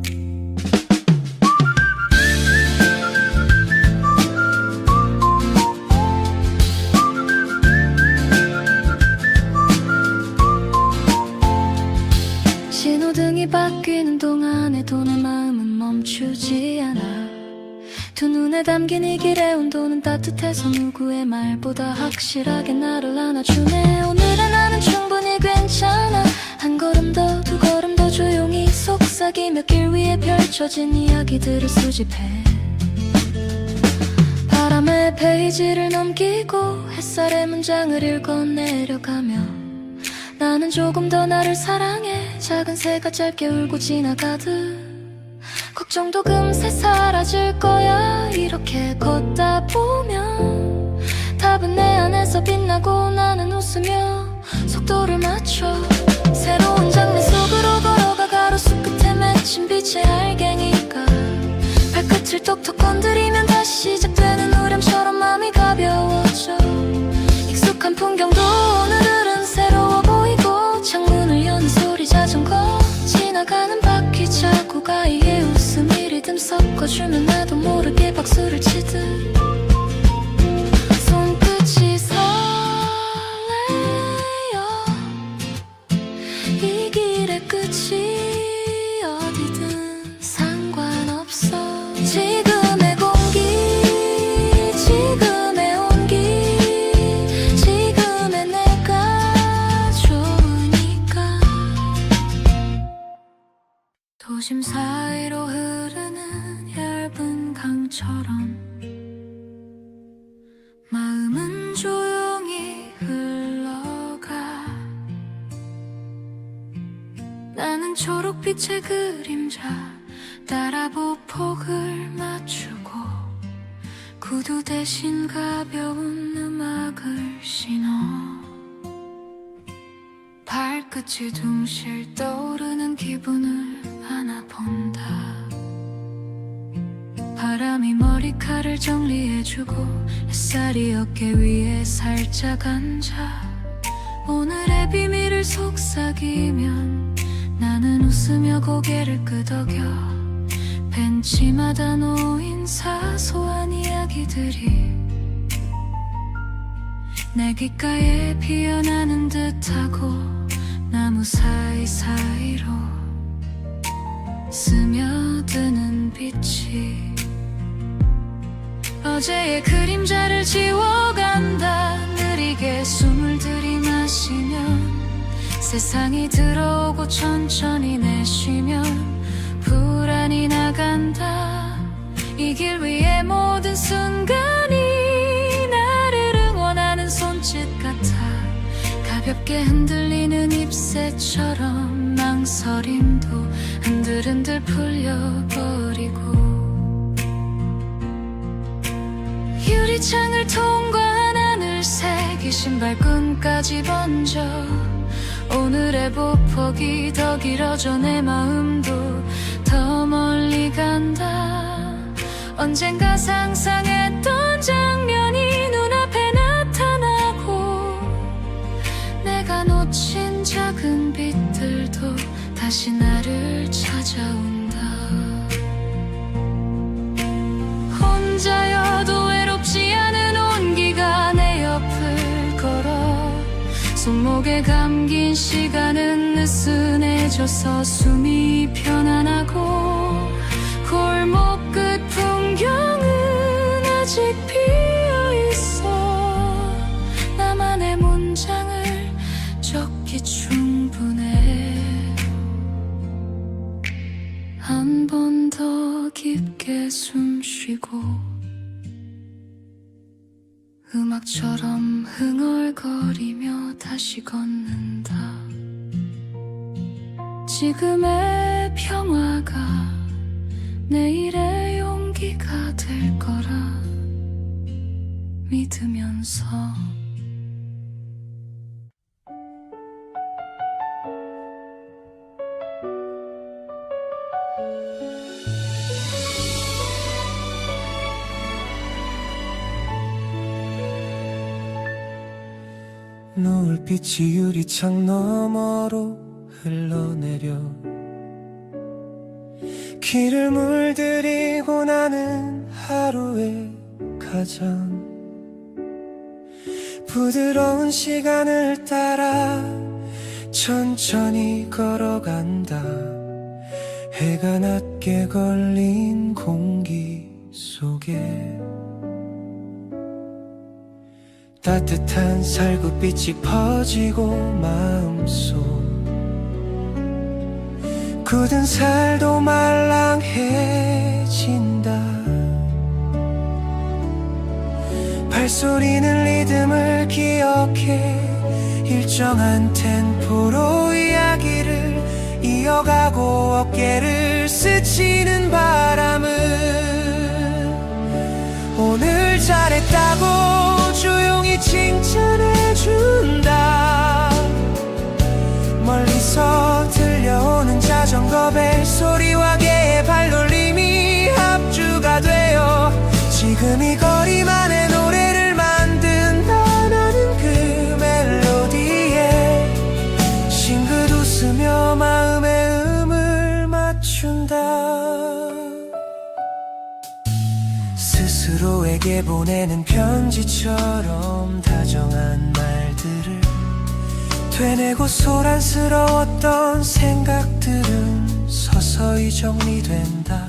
신호등이 바뀌는 동안에도 내 마음은 멈추지 않아 두 눈에 담긴 이 길의 온도는 따뜻해서 누구의 말보다 확실하게 나를 안아주네 오늘의 나는 충분히 괜찮아 한 걸음 더 두 걸음 더 조용히 속삭이며 길 위에 펼쳐진 이야기들을 수집해 바람의 페이지를 넘기고 햇살의 문장을 읽어 내려가며 나는 조금 더 나를 사랑해 작은 새가 짧게 울고 지나가듯 걱정도 금세 사라질 거야 이렇게 걷다 보면 답은 내 안에서 빛나고 나는 웃으며 속도를 맞춰 새로운 장면 속으로 걸어가 가로수 끝에 맺힌 빛의 알갱이가 발끝을 톡톡 건드리면 다시 시작되는 우렴처럼 마음이 가벼워져 익숙한 풍경도 오늘은 새로워 보이고 창문을 여는 소리 자전거 지나가는 바퀴 자국 아이의 웃음이 리듬 섞어주면 나도 모르게 박수를 치듯 손끝이 설레어 이 길의 끝이 어디든 상관없어 지금의 공기 지금의 온기 지금의 내가 좋으니까 도심 사이로 흐르는 얇은 강처럼 마음은 조용히 흘러가 나는 초록빛의 그림자 따라 보폭을 맞추고 구두 대신 가벼운 음악을 신어 발끝이 둥실 떠오르는 기분을 안아본다 바람이 머리카락을 정리해주고 햇살이 어깨 위에 살짝 앉아 오늘의 비밀을 속삭이면 나는 웃으며 고개를 끄덕여 벤치마다 놓인 사소한 이야기들이 내 귓가에 피어나는 듯하고 나무 사이사이로 스며드는 빛이 어제의 그림자를 지워간다. 느리게 숨을 들이마시면 세상이 들어오고 천천히 내쉬면 불안이 나간다. 이 길 위의 모든 순간이 나를 응원하는 손짓 같아. 가볍게 흔들리는 잎새처럼 망설임도 흔들흔들 풀려버리고 유리창을 통과한 하늘색 이 신발끈까지 번져 오늘의 보폭이 더 길어져 내 마음도 더 멀리 간다. 언젠가 상상했던 장면이 눈앞에 나타나고 내가 놓친 작은 빛들도 다시 나를 찾아온다. 혼자여도 외롭지 않은 온기가 내 옆을 걸어 손목에 감긴 시간은 느슨해져서 숨이 편안하고 골목 끝 풍경은 아직 비어있어. 나만의 문장을 적기 충분해. 한 번 더 깊게 숨 쉬고 음악처럼 흥얼거리며 다시 걷는다. 지금의 평화가 내일의 용기가 될 거라 믿으면서 노을빛이 유리창 너머로 흘러내려 길을 물들이고 나는 하루의 가장 부드러운 시간을 따라 천천히 걸어간다. 해가 낮게 걸린 공기 속에 따뜻한 살구빛이 퍼지고 마음속 굳은 살도 말랑해진다. 발소리는 리듬을 기억해 일정한 템포로 이야기를 이어가고 어깨를 스치는 바람은 오늘 잘했다고 조용히 칭찬해준다. 멀리서 들려오는 자전거 벨소리와 개의 발놀림이 합주가 되어 지금 이 거리만의 노래를 만든다. 나는 그 멜로디에 싱긋 웃으며 마음의 음을 맞춘다. 스스로에게 보내는 편지처럼 다정한 말들을 되뇌고 소란스러웠던 생각들은 서서히 정리된다.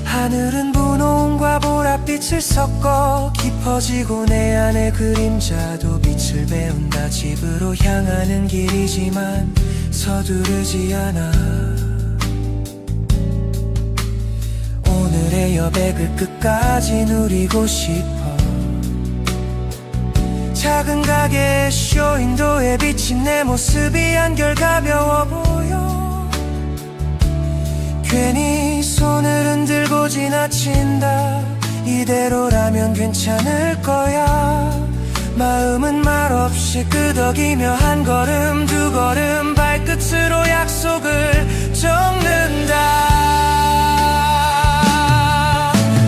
하늘은 분홍과 보랏빛을 섞어 깊어지고 내 안의 그림자도 빛을 배운다. 집으로 향하는 길이지만 서두르지 않아. 오늘의 여백을 끝까지 누리고 싶어. 작은 가게의 쇼윈도에 비친 내 모습이 한결 가벼워 보여. 괜히 손을 흔들고 지나친다. 이대로라면 괜찮을 거야. 마음은 말없이 끄덕이며 한 걸음 두 걸음 발끝으로 약속을 적는다.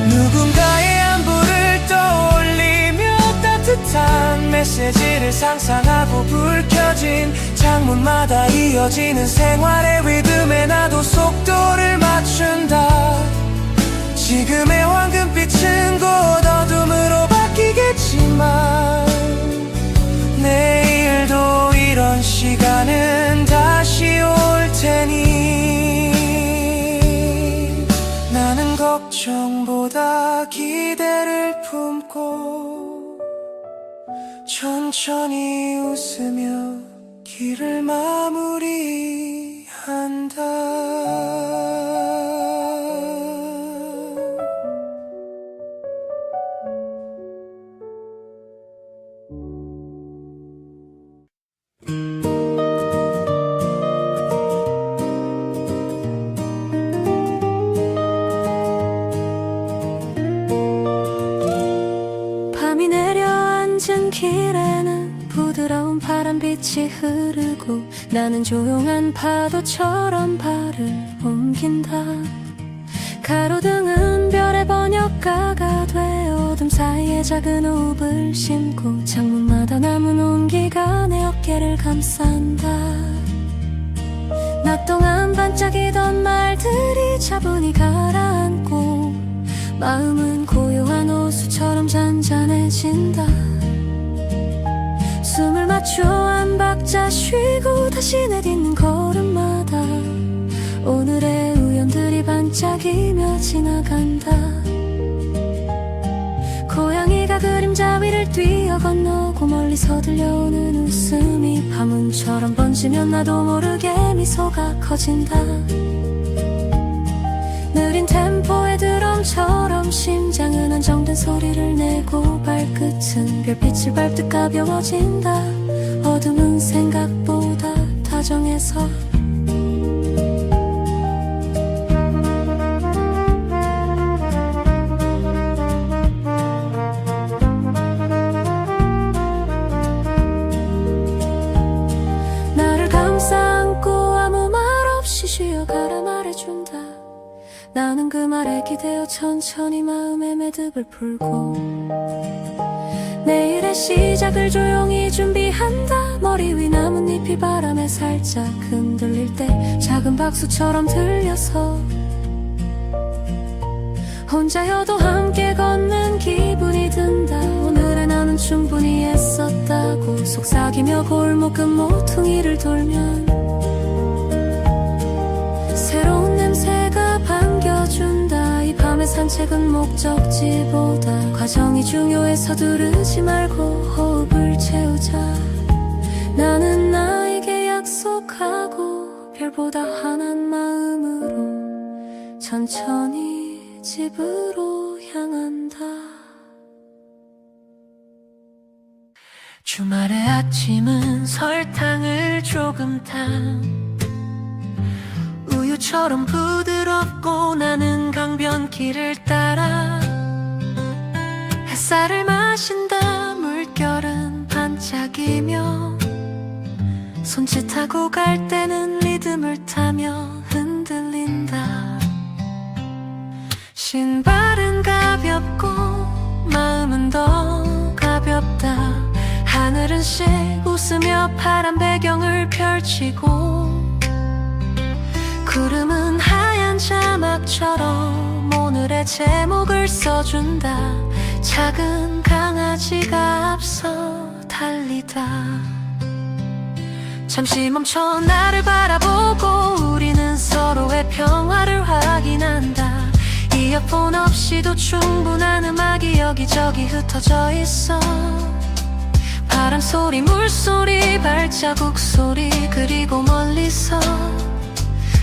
누군가의 안부를 떠올리며 따뜻한 메시지를 상상하고 불 켜진 창문마다 이어지는 생활의 리듬에 나도 속도를 맞춘다. 지금의 황금빛은 곧 어둠으로 바뀌겠지만 내일도 이런 시간은 천천히 웃으며 길을 마무리한다. 밤이 내려앉은 길에는 부드러운 파란빛이 흐르고 나는 조용한 파도처럼 발을 옮긴다. 가로등은 별의 번역가가 돼 어둠 사이에 작은 호흡을 심고 창문마다 남은 온기가 내 어깨를 감싼다. 낮 동안 반짝이던 말들이 차분히 가라앉고 마음은 고요한 호수처럼 잔잔해진다. 숨을 맞춰 한 박자 쉬고 다시 내딛는 걸음마다 오늘의 우연들이 반짝이며 지나간다. 고양이가 그림자 위를 뛰어 건너고 멀리서 들려오는 웃음이 파문처럼 번지면 나도 모르게 미소가 커진다. 느린 템포의 드럼처럼 심장은 안정된 소리를 내고 발끝은 별빛을 밟듯 가벼워진다. 어둠은 생각보다 다정해서 나를 감싸 안고 아무 말 없이 쉬어가라 말해준다. 나는 그 말에 기대어 천천히 마음의 매듭을 풀고 내일의 시작을 조용히 준비한다. 머리 위 나뭇잎이 바람에 살짝 흔들릴 때 작은 박수처럼 들려서 혼자여도 함께 걷는 기분이 든다. 오늘의 나는 충분히 애썼다고 속삭이며 골목은 모퉁이를 돌면 새로운 냄새가 반겨준다. 이 밤의 산책은 목적지보다 과정이 중요해 서두르지 말고 호흡을 채우자. 나는 나에게 약속하고 별보다 환한 마음으로 천천히 집으로 향한다. 주말의 아침은 설탕을 조금 탄 우유처럼 부드럽고 나는 강변길을 따라 햇살을 마신다. 물결은 반짝이며 손짓하고 갈 때는 리듬을 타며 흔들린다. 신발은 가볍고 마음은 더 가볍다. 하늘은 씩 웃으며 파란 배경을 펼치고 구름은 하얀 자막처럼 오늘의 제목을 써준다. 작은 강아지가 앞서 달리다. 잠시 멈춰 나를 바라보고 우리는 서로의 평화를 확인한다. 이어폰 없이도 충분한 음악이 여기저기 흩어져 있어. 바람 소리, 물소리, 발자국 소리, 그리고 멀리서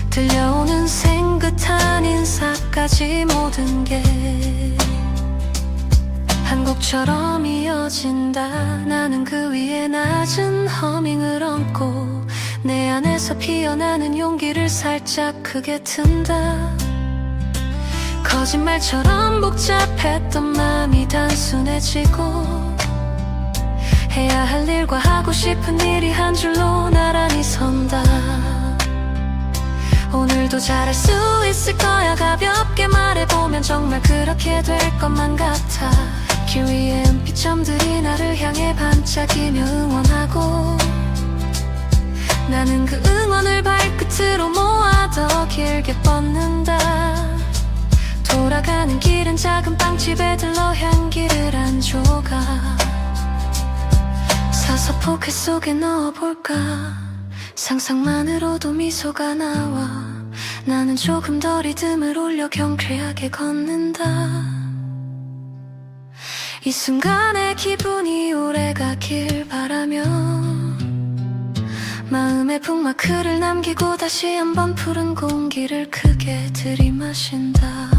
들려오는 생긋한 인사까지 모든 게 한 곡처럼 이어진다. 나는 그 위에 낮은 허밍을 얹고 내 안에서 피어나는 용기를 살짝 크게 튼다. 거짓말처럼 복잡했던 마음이 단순해지고 해야 할 일과 하고 싶은 일이 한 줄로 나란히 선다. 오늘도 잘할 수 있을 거야. 가볍게 말해보면 정말 그렇게 될 것만 같아. 길 위에 은빛점들이 나를 향해 반짝이며 응원하고 나는 그 응원을 발끝으로 모아 더 길게 뻗는다. 돌아가는 길은 작은 빵집에 들러 향기를 한 조각 사서 포켓 속에 넣어볼까. 상상만으로도 미소가 나와. 나는 조금 더 리듬을 올려 경쾌하게 걷는다. 이 순간의 기분이 오래가길 바라며 마음의 북마크를 남기고 다시 한번 푸른 공기를 크게 들이마신다.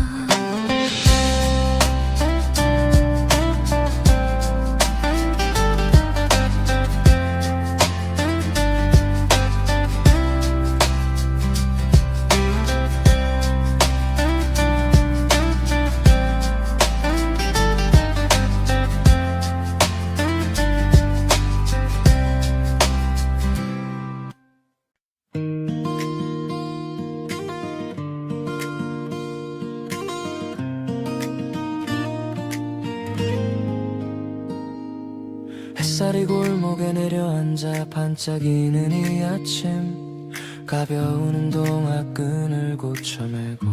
햇살이 골목에 내려앉아 반짝이는 이 아침 가벼운 운동화 끈을 고쳐매고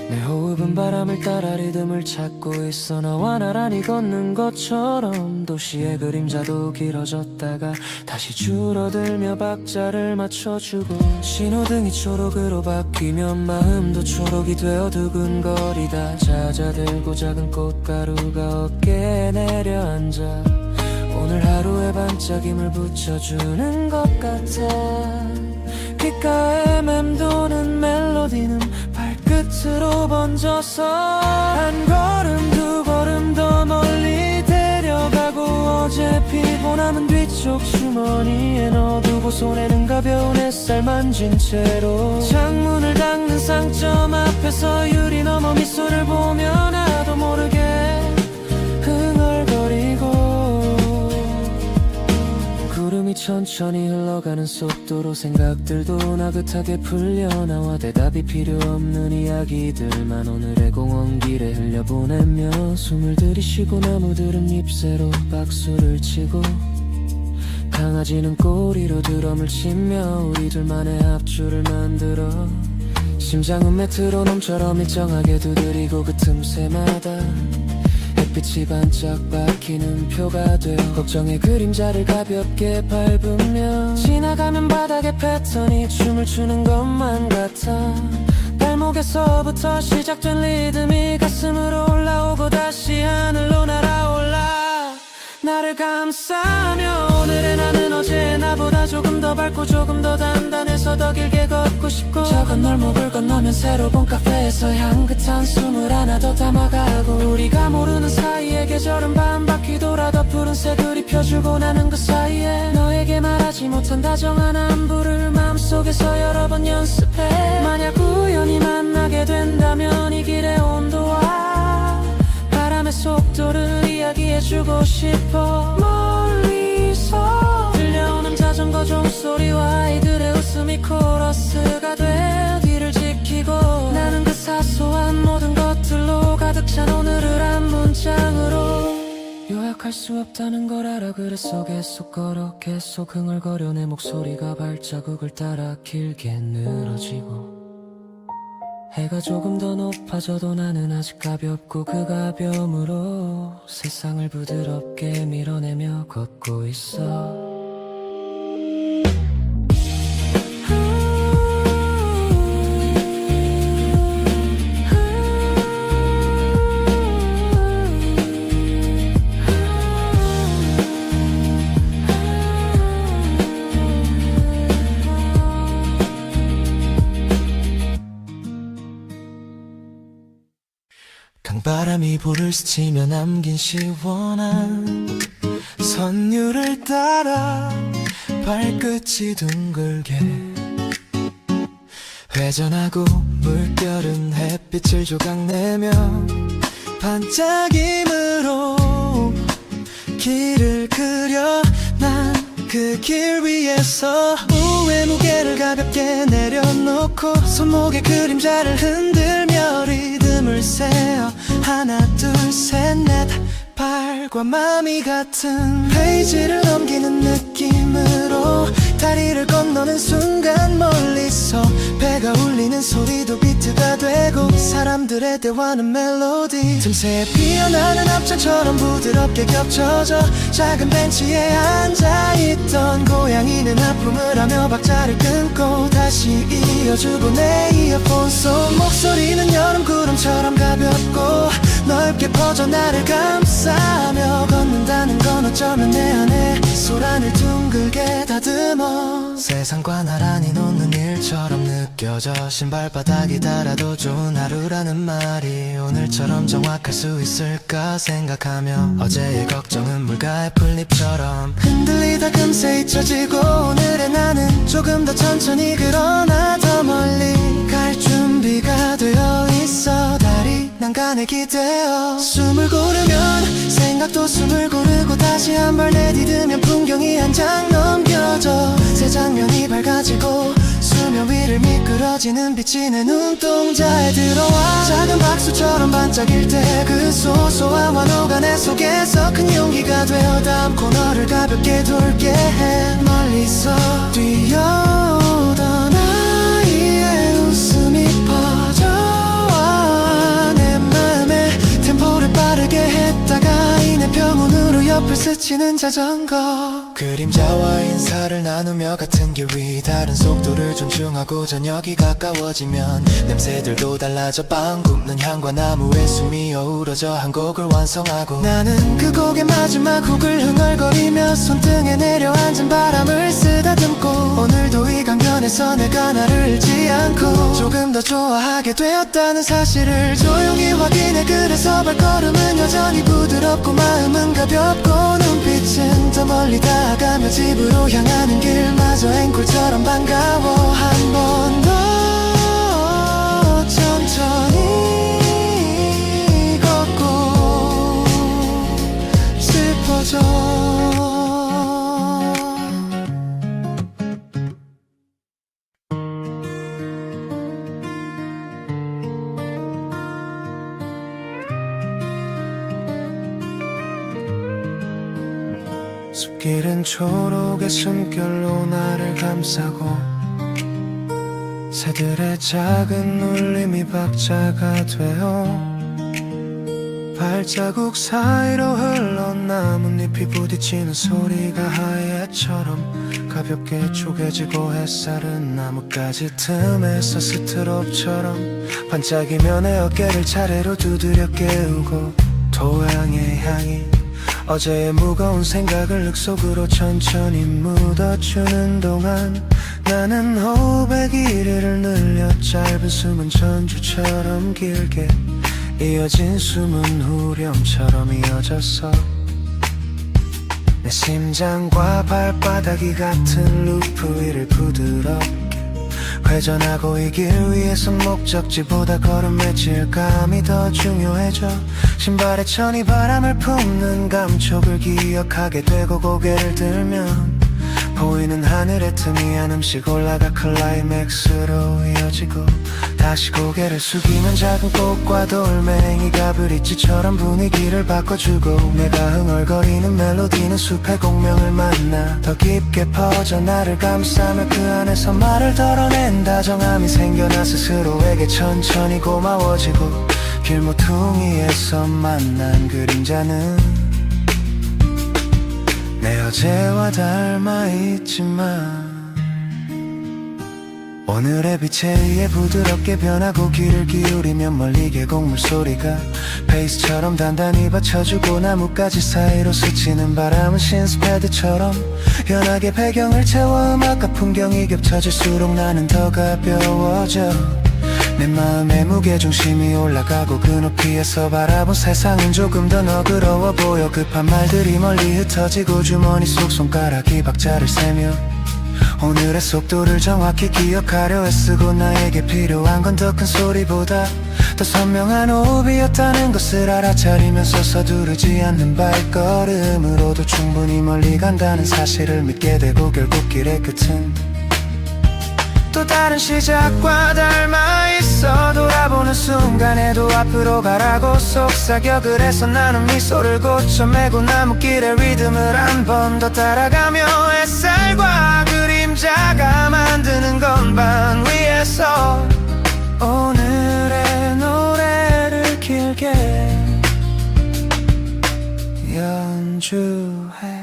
내 호흡은 바람을 따라 리듬을 찾고 있어 너와 나란히 걷는 것처럼 도시의 그림자도 길어졌다가 다시 줄어들며 박자를 맞춰주고 신호등이 초록으로 바뀌면 마음도 초록이 되어 두근거리다 잦아들고 작은 꽃가루가 어깨에 내려앉아 오늘 하루의 반짝임을 붙여주는 것 같아 귓가에 맴도는 멜로디는 발끝으로 번져서 한 걸음 두 걸음 더 멀리 데려가고 어제 피곤함은 뒤쪽 주머니에 넣어두고 손에는 가벼운 햇살 만진 채로 창문을 닦는 상점 앞에서 유리 넘어 미소를 보며 나도 모르게 흥얼거리고 구름이 천천히 흘러가는 속도로 생각들도 나긋하게 풀려나와 대답이 필요 없는 이야기들만 오늘의 공원길에 흘려보내며 숨을 들이쉬고 나무들은 잎새로 박수를 치고 강아지는 꼬리로 드럼을 치며 우리 둘만의 합주를 만들어 심장은 메트로놈처럼 일정하게 두드리고 그 틈새마다 햇빛이 반짝 박히는 표가 되어 걱정의 그림자를 가볍게 밟으며 지나가면 바닥의 패턴이 춤을 추는 것만 같아 발목에서부터 시작된 리듬이 가슴으로 올라오고 다시 하늘로 날아올라 나를 감싸며 오늘의 나는 어제의 나보다 조금 더 밝고 조금 더 단단해서 더 길게 걷고 싶고 작은 골목을 건너면 새로 본 카페에서 향긋한 숨을 하나 더 담아가고 우리가 모르는 사이에 계절은 반바퀴 돌아 더 푸른색을 입혀주고 나는 그 사이에 너에게 말하지 못한 다정한 안부를 마음속에서 여러 번 연습해 만약 우연히 만나게 된다면 이 길의 온도와 바람의 속도를 이야기해주고 싶어 멀리서 들려오는 자전거 종소리와 아이들의 웃음이 코러스가 돼 뒤를 지키고 나는 그 사소한 모든 것들로 가득 찬 오늘을 한 문장으로 요약할 수 없다는 걸 알아 그래서 계속 걸어 계속 흥얼거려 내 목소리가 발자국을 따라 길게 늘어지고 해가 조금 더 높아져도 나는 아직 가볍고 그 가벼움으로 세상을 부드럽게 밀어내며 걷고 있어 강바람이 볼을 스치며 남긴 시원한 선율을 따라 발끝이 둥글게 회전하고 물결은 햇빛을 조각내며 반짝임으로 길을 그려 난 그 길 위에서 우의 무게를 가볍게 내려놓고 손목에 그림자를 흔들며 리듬을 세어 하나 둘 셋 넷 발과 마음이 같은 페이지를 넘기는 느낌으로 다리를 건너는 순간 멀리서 배가 울리는 소리도 비트가 되고 사람들의 대화는 멜로디 틈새에 피어나는 합창처럼 부드럽게 겹쳐져 작은 벤치에 앉아있던 고양이는 하품을 하며 박자를 끊고 다시 이어주고 내 이어폰 속 목소리는 여름 구름처럼 가볍고 넓게 퍼져 나를 감싸며 걷는다는 건 어쩌면 내 안에 소란을 둥글게 다듬어 세상과 나란히 놓는 일처럼 느껴져 신발바닥이 닳아도 좋은 하루라는 말이 오늘처럼 정확할 수 있을까 생각하며 어제의 걱정은 물가의 풀잎처럼 흔들리다 금세 잊혀지고 오늘의 나는 조금 더 천천히 그러나 더 멀리 갈 준비가 되어 있어 달이 난간에 기대어 숨을 고르면 생각도 숨을 고르고 다시 한 발 내디디면 풍경이 한 장 넘겨져 새 장면이 밝아지고 수면 위를 미끄러지는 빛이 내 눈동자에 들어와 작은 박수처럼 반짝일 때 그 소소한 환호가 내 속에서 큰 용기가 되어 다음 코너를 가볍게 돌게 해 멀리서 뛰어오던 아이의 웃음이 퍼져와 내 마음에 템포를 빠르게 했다가 이내 병원으로 옆을 스치는 자전거 그림자와 인사를 나누며 같은 길 위 다른 속도를 존중하고 저녁이 가까워지면 냄새들도 달라져 빵 굽는 향과 나무의 숨이 어우러져 한 곡을 완성하고 나는 그 곡의 마지막 훅을 흥얼거리며 손등에 내려앉은 바람을 쓰다듬고 오늘도 이 강변에서 내가 나를 잃지 않고 조금 더 좋아하게 되었다는 사실을 조용히 확인해 그래서 발걸음은 여전히 부드럽고 마음은 가볍고 눈빛은 더 멀리 다가가며 집으로 향하는 길마저 앵콜처럼 반가워 한 번 더 천천히 걷고 슬퍼져 숲길은 초록의 숨결로 나를 감싸고 새들의 작은 울림이 박자가 되어 발자국 사이로 흘러 나뭇잎이 부딪히는 소리가 하예처럼 가볍게 쪼개지고 햇살은 나뭇가지 틈에서 스트롭처럼 반짝이며 내 어깨를 차례로 두드려 깨우고 토양의 향이 어제의 무거운 생각을 흙 속으로 천천히 묻어주는 동안 나는 호흡의 길이를 늘려 짧은 숨은 전주처럼 길게 이어진 숨은 후렴처럼 이어졌어 내 심장과 발바닥이 같은 루프 위를 부드럽게 회전하고 이 길 위에서 목적지보다 걸음의 질감이 더 중요해져 신발의 천이 바람을 품는 감촉을 기억하게 되고 고개를 들면 보이는 하늘의 틈이 한음씩 올라가 클라이맥스로 이어지고 다시 고개를 숙이면 작은 꽃과 돌멩이가 브릿지처럼 분위기를 바꿔주고 내가 흥얼거리는 멜로디는 숲의 공명을 만나 더 깊게 퍼져 나를 감싸며 그 안에서 말을 덜어낸 다정함이 생겨나 스스로에게 천천히 고마워지고 길모퉁이에서 만난 그림자는 내 어제와 닮아있지만 오늘의 빛에 의해 부드럽게 변하고 귀를 기울이면 멀리 계곡물 소리가 베이스처럼 단단히 받쳐주고 나뭇가지 사이로 스치는 바람은 신스패드처럼 연하게 배경을 채워 음악과 풍경이 겹쳐질수록 나는 더 가벼워져 내 마음의 무게중심이 올라가고 그 높이에서 바라본 세상은 조금 더 너그러워 보여 급한 말들이 멀리 흩어지고 주머니 속 손가락이 박자를 세며 오늘의 속도를 정확히 기억하려 애쓰고 나에게 필요한 건 더 큰 소리보다 더 선명한 호흡이었다는 것을 알아차리면서 서두르지 않는 발걸음으로도 충분히 멀리 간다는 사실을 믿게 되고 결국 길의 끝은 또 다른 시작과 닮아 있어. 돌아보는 순간에도 앞으로 가라고 속삭여. 그래서 나는 미소를 고쳐 매고 나무길의 리듬을 한 번 더 따라가며 햇살과 그림자가 만드는 건반 위에서 오늘의 노래를 길게 연주해.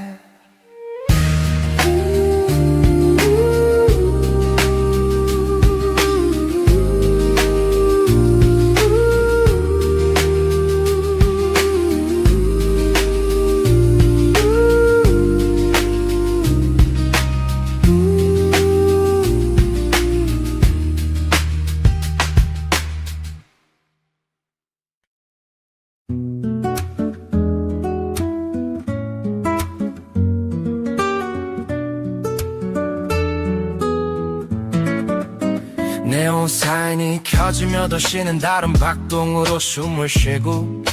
네온사인이 켜지며 도시는 다른 박동으로 숨을 쉬고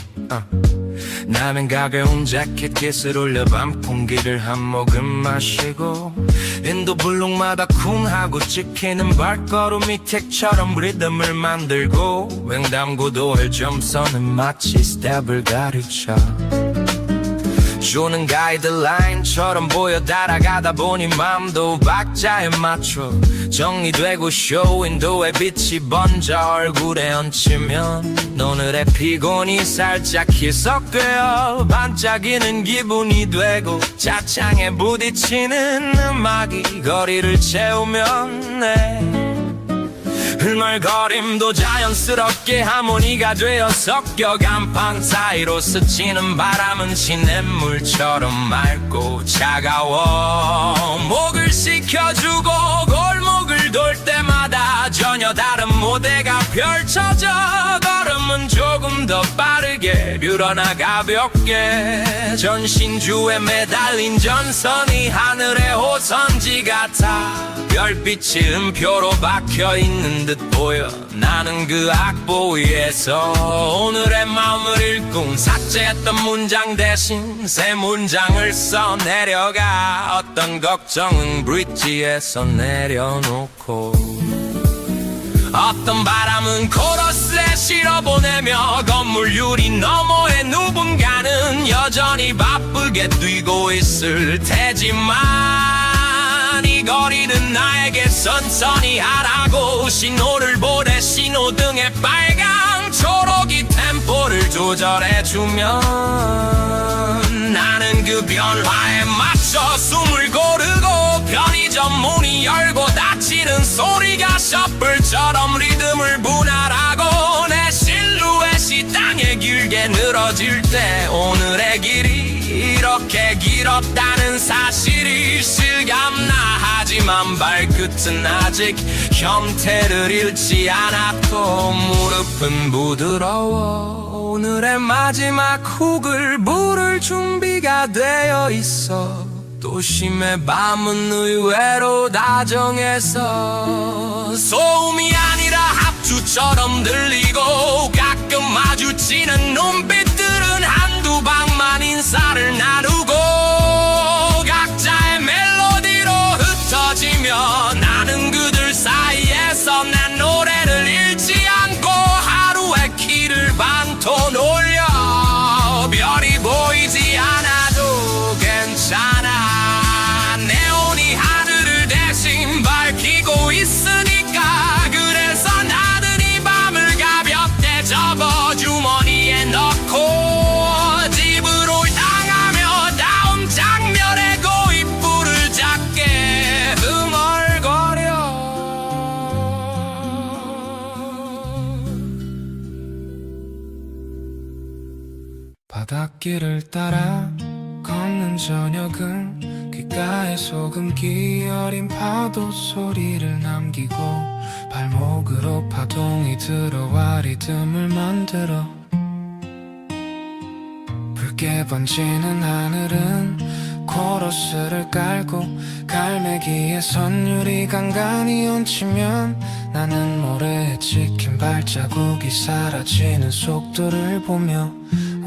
남은 가벼운 자켓 깃을 올려 밤 공기를 한 모금 마시고 인도 블록마다 쿵하고 찍히는 발걸음이 택처럼 리듬을 만들고 횡단구도의 점선은 마치 스텝을 가르쳐 주는 가이드라인처럼 보여. 따라가다 보니 맘도 박자에 맞춰 정리되고 쇼윈도에 빛이 번져 얼굴에 얹히면 오늘의 피곤이 살짝 희석되어 반짝이는 기분이 되고 차창에 부딪히는 음악이 거리를 채우면 흥얼거림도 자연스럽게 하모니가 되어 섞여 간판 사이로 스치는 바람은 시냇물처럼 맑고 차가워 목을 식혀주고 골목을 돌 때마다 전혀 다른 무대가 펼쳐져. 걸음은 조금 더 빠르게 류러나 가볍게 전신주에 매달린 전선이 하늘의 호선지 같아 별빛이 음표로 박혀있는 듯 보여. 나는 그 악보 위에서 오늘의 마음을 읽고 삭제했던 문장 대신 새 문장을 써 내려가. 어떤 걱정은 브릿지에서 내려놓고 어떤 바람은 코러스에 실어보내며 건물 유리 너머에 누군가는 여전히 바쁘게 뛰고 있을 테지만 이 거리는 나에게 선선히 하라고 신호를 보내. 신호등의 빨강 초록이 템포를 조절해주면 나는 그 변화에 맞춰 숨을 고르고 편의점 문이 열고 닫히는 소리가 셔플처럼 리듬을 분할하고 내 실루엣이 땅에 길게 늘어질 때 오늘의 길이 이렇게 길었다는 사실이 실감나. 하지만 발끝은 아직 형태를 잃지 않았고 무릎은 부드러워. 오늘의 마지막 훅을 부를 준비가 되어 있어. 도심의 밤은 의외로 다정해서 소음이 아니라 합주처럼 들리고 가끔 마주치는 눈빛들은 한두 방만 인사를 나누고 각자의 멜로디로 흩어지며 나는 그들 사이에서 내 노래를 잃지 않고 하루의 키를 반톤 올려. 별이 보이지 않아도 괜찮아. 네온이 하늘을 대신 밝히고 있으니까. 그래서 나는 이 밤을 가볍게 접어 주머니에 넣고 집으로 향하며 다음 장면의 고입불을 작게 흥얼거려. 바닷길을 따라 걷는 저녁은 귓가에 소금기 어린 파도 소리를 남기고 발목으로 파동이 들어와 리듬을 만들어. 붉게 번지는 하늘은 코러스를 깔고 갈매기의 선율이 간간히 얹히면 나는 모래에 찍힌 발자국이 사라지는 속도를 보며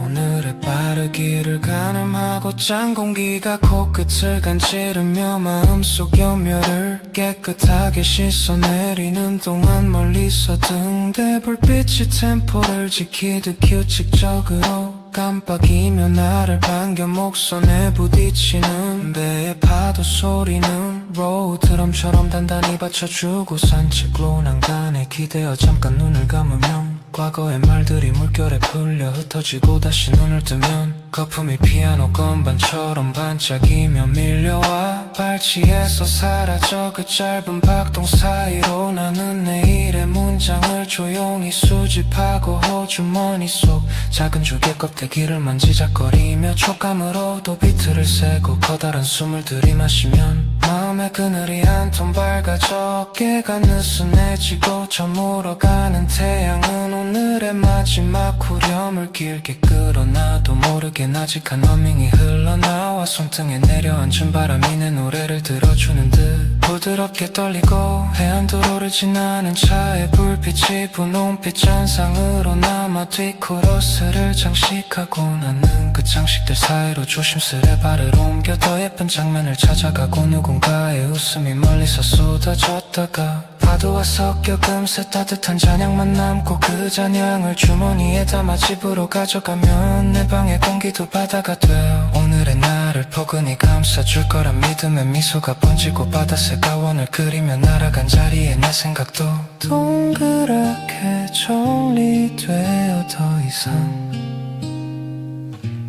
오늘의 빠르기를 가늠하고 짠 공기가 코끝을 간지르며 마음속 염려를 깨끗하게 씻어내리는 동안 멀리서 등대 불빛이 템포를 지키듯 규칙적으로 깜빡이며 나를 반겨 목선에 부딪히는 배의 파도 소리는 로드럼처럼 단단히 받쳐주고 산책로 난간에 기대어 잠깐 눈을 감으면 과거의 말들이 물결에 풀려 흩어지고 다시 눈을 뜨면 거품이 피아노 건반처럼 반짝이며 밀려와 발치에서 사라져 그 짧은 박동 사이로 나는 내일의 문장을 조용히 수집하고 호주머니 속 작은 조개 껍데기를 만지작거리며 촉감으로도 비트를 세고 커다란 숨을 들이마시면 마음의 그늘이 한 톤 밝아져 어깨가 느슨해지고 저물어가는 태양은 오늘의 마지막 후렴을 길게 끌어나도 모르게 나직한 허밍이 흘러나와 손등에 내려앉은 바람이 내 노래를 들어주는 듯 부드럽게 떨리고 해안도로를 지나는 차의 불빛이 분홍빛 잔상으로 남아 뒷코러스를 장식하고 나는 그 장식들 사이로 조심스레 발을 옮겨 더 예쁜 장면을 찾아가고 누군가의 웃음이 멀리서 쏟아졌다가 파도와 섞여 금세 따뜻한 잔향만 남고 그 잔향을 주머니에 담아 집으로 가져가면 내 방의 공기도 바다가 되어 오늘의 나를 포근히 감싸줄 거란 믿음의 미소가 번지고 바다새 가원을 그리며 날아간 자리에 내 생각도 동그랗게 정리되어 더 이상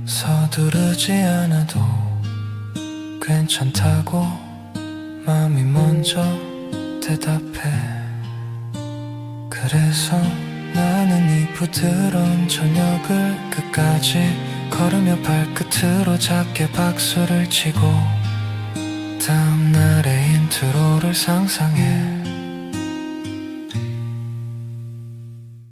서두르지 않아도 괜찮다고 마음이 먼저 대답해 그래서 나는 이 부드러운 저녁을 끝까지 걸으며 발끝으로 작게 박수를 치고 다음날의 인트로를 상상해